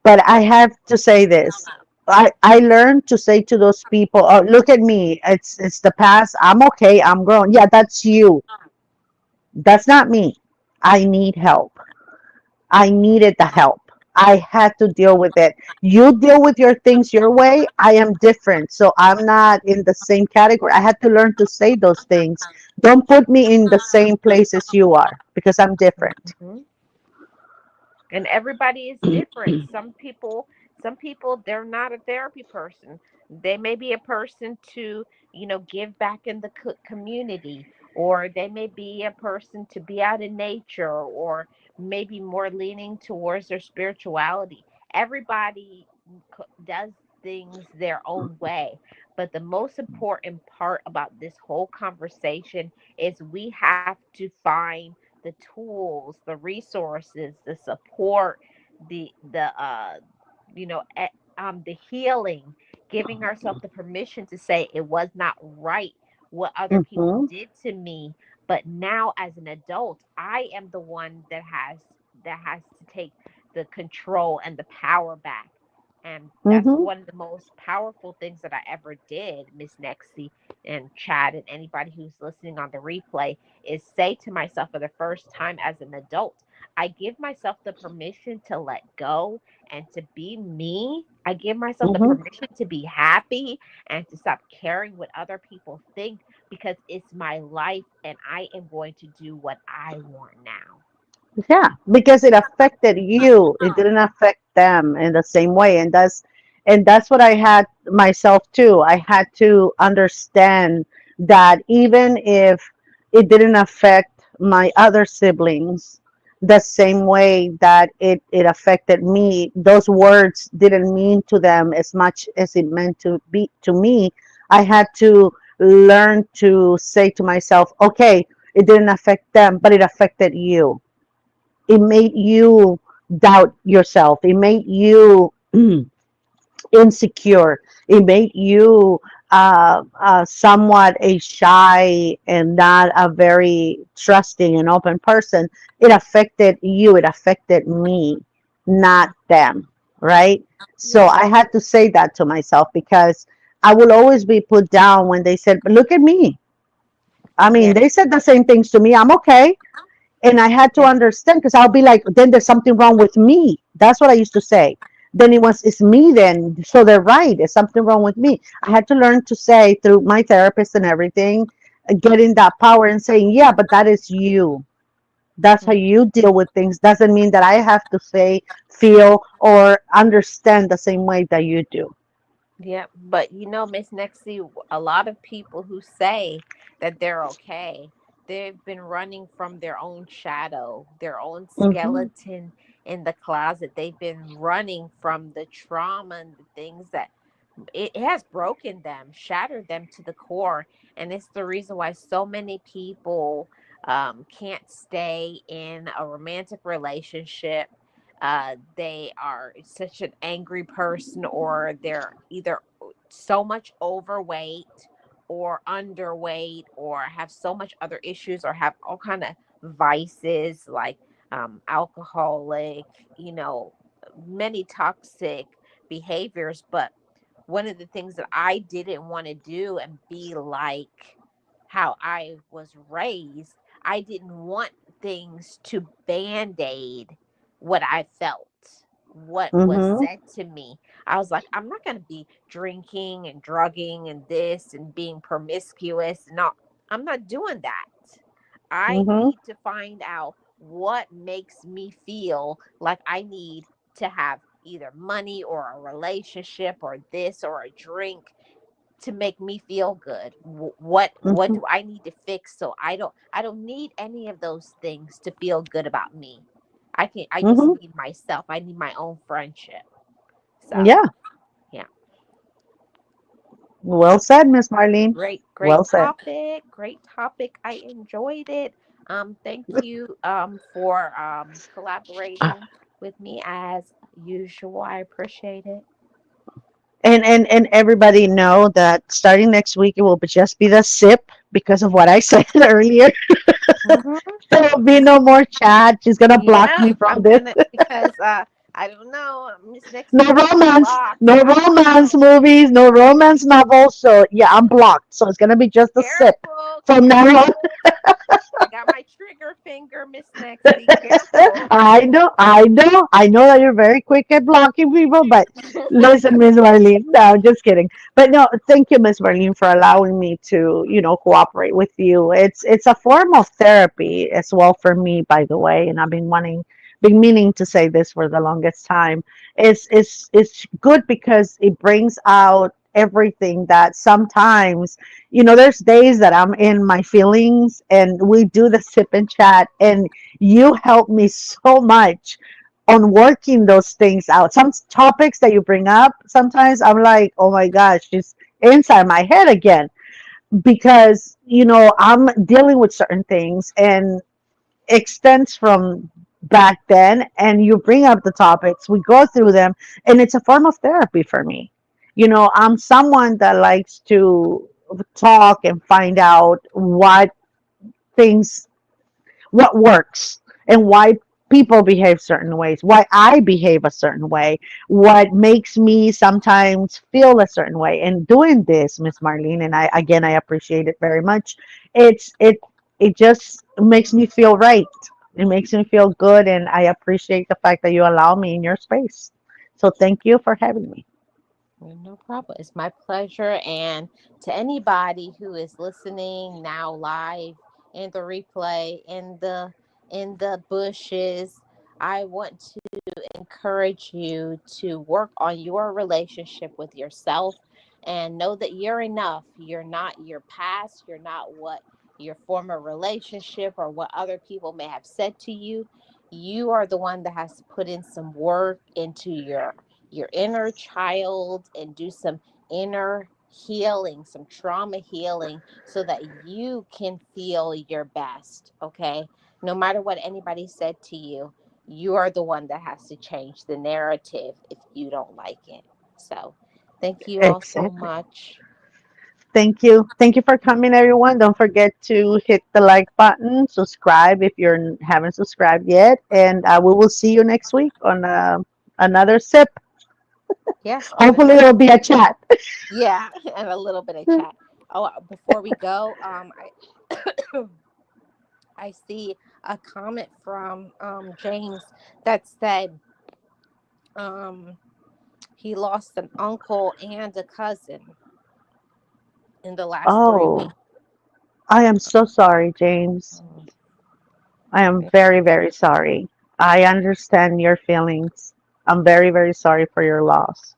but I have to say this. I learned to say to those people, "Oh, look at me. It's the past. I'm okay. I'm grown." Yeah, that's you. That's not me. I need help. I needed the help. I had to deal with it. You deal with your things your way. I am different. So I'm not in the same category. I had to learn to say those things. Don't put me in the same place as you are because I'm different. Mhm. And everybody is different. Some people they're not a therapy person. They may be a person to, give back in the community, or they may be a person to be out in nature, or maybe more leaning towards their spirituality. Everybody does things their own way. But the most important part about this whole conversation is we have to find the tools, the resources, the support, the the healing, giving ourselves the permission to say it was not right what other people Hmm. did to me, but now as an adult, I am the one that has to take the control and the power back. And that's Hmm. one of the most powerful things that I ever did, Miss Nexie and Chad, and anybody who's listening on the replay, is say to myself for the first time as an adult, I give myself the permission to let go and to be me. I give myself the Hmm. permission to be happy and to stop caring what other people think, because it's my life and I am going to do what I want now. Yeah, because it affected you. It didn't affect them in the same way. And that's what I had myself too. I had to understand that even if it didn't affect my other siblings the same way that it affected me, those words didn't mean to them as much as it meant to be to me. I had to learn to say to myself, okay, it didn't affect them, but it affected you. It made you doubt yourself. It made you insecure. It made you somewhat a shy and not a very trusting and open person. It affected you. It affected me, not them. Right. So Yeah. I had to say that to myself because I will always be put down when they said, "But look at me." I mean, Yeah. they said the same things to me. I'm okay. And I had to Yeah. understand because I'll be like, then there's something wrong with me. That's what I used to say. Then it's me then. So they're right. There's something wrong with me. I had to learn to say through my therapist and everything, getting that power and saying, yeah, but that is you. That's how Mhm. you deal with things. Doesn't mean that I have to say, feel, or understand the same way that you do. Yeah, but Miss Nexie, a lot of people who say that they're okay, they've been running from their own shadow, their own Hmm. skeleton in the closet. They've been running from the trauma and the things that it has broken them, shattered them to the core. And it's the reason why so many people can't stay in a romantic relationship. They are such an angry person, or they're either so much overweight or underweight, or have so much other issues, or have all kind of vices like alcoholic, you know, many toxic behaviors. But one of the things that I didn't want to do and be like how I was raised, I didn't want things to band aid what I felt, what was Hmm. said to me. I was like, I'm not going to be drinking and drugging and this and being promiscuous. No, I'm not doing that. I Hmm. need to find out what makes me feel like I need to have either money or a relationship or this or a drink to make me feel good. What Hmm. do I need to fix so I don't need any of those things to feel good about me. I just Hmm. need myself. I need my own friendship. So, Yeah. yeah. Well said, Miss Marlene. Great Well said. topic. Great topic. I enjoyed it. Thank you for collaborating with me as usual. I appreciate it. And everybody know that starting next week it will just be the sip because of what I said earlier. Mhm. There will be no more chat. She's gonna block Yeah, me from I'm this. gonna, because I don't know, Miss No Nixie got me romance, blocked. no I don't romance know. movies, no romance novels. So yeah, I'm blocked. So it's gonna be just a sip Careful, from now on. careful. I got my trigger finger, Miss Nexie. Careful. I know that you're very quick at blocking people, but listen, Miss Marlene, no, I'm just kidding. But no, thank you, Miss Marlene, for allowing me to, cooperate with you. It's a form of therapy as well for me, by the way, and been meaning to say this for the longest time. It's good because it brings out everything that sometimes, there's days that I'm in my feelings and we do the sip and chat, and you help me so much on working those things out. Some topics that you bring up, sometimes I'm like, oh my gosh, it's inside my head again because, I'm dealing with certain things and extends from back then, and you bring up the topics, we go through them, and it's a form of therapy for me. I'm someone that likes to talk and find out things what works and why people behave certain ways, why I behave a certain way, what makes me sometimes feel a certain way. And doing this, Miss Marlene, and I appreciate it very much. It just makes me feel right. It makes me feel good, and I appreciate the fact that you allow me in your space. So thank you for having me. No problem. It's my pleasure. And to anybody who is listening now live in the replay in the bushes, I want to encourage you to work on your relationship with yourself and know that you're enough. You're not your past, you're not what your former relationship or what other people may have said to you. You are the one that has to put in some work into your inner child and do some inner healing, some trauma healing so that you can feel your best, okay? No matter what anybody said to you, you are the one that has to change the narrative if you don't like it. So, thank you all so Exactly. much. Thank you. Thank you for coming, everyone. Don't forget to hit the like button, subscribe if you haven't subscribed yet, and we will see you next week on another sip. Yes, on Hopefully, another. it'll be a chat. Yeah, and a little bit of chat. Oh, before we go, I see a comment from James that said um, he lost an uncle and a cousin in the last 3 weeks. Oh, I am so sorry, James. Mm, I am very, very sorry. I understand your feelings. I'm very, very sorry for your loss.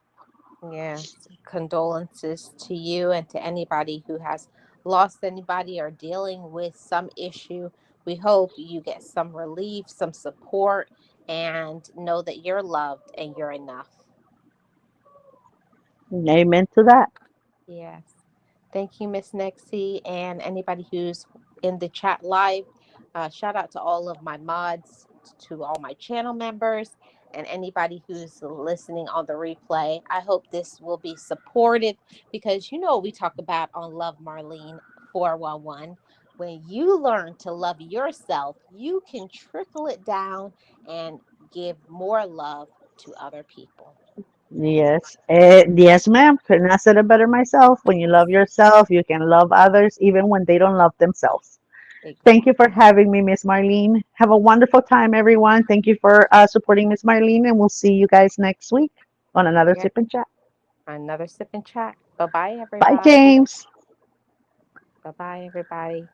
yes, condolences to you and to anybody who has lost anybody or dealing with some issue. We hope you get some relief, some support, and know that you're loved and you're enough. Amen to that. Yes. Thank you, Miss Nexie, and anybody who's in the chat live. Shout out to all of my mods, to all my channel members, and anybody who's listening on the replay. I hope this will be supported because you know we talk about on Love Marlene 411. When you learn to love yourself, you can trickle it down and give more love to other people. Yes, yes, ma'am. Couldn't have said it better myself. When you love yourself, you can love others even when they don't love themselves. Thank you for Exactly. having me, Miss Marlene. Have a wonderful time, everyone. Thank you for supporting Miss Marlene, and we'll see you guys next week on another Yeah. Sip and Chat. Another sip and chat. Bye bye, Bye, everybody. James. Bye bye, everybody.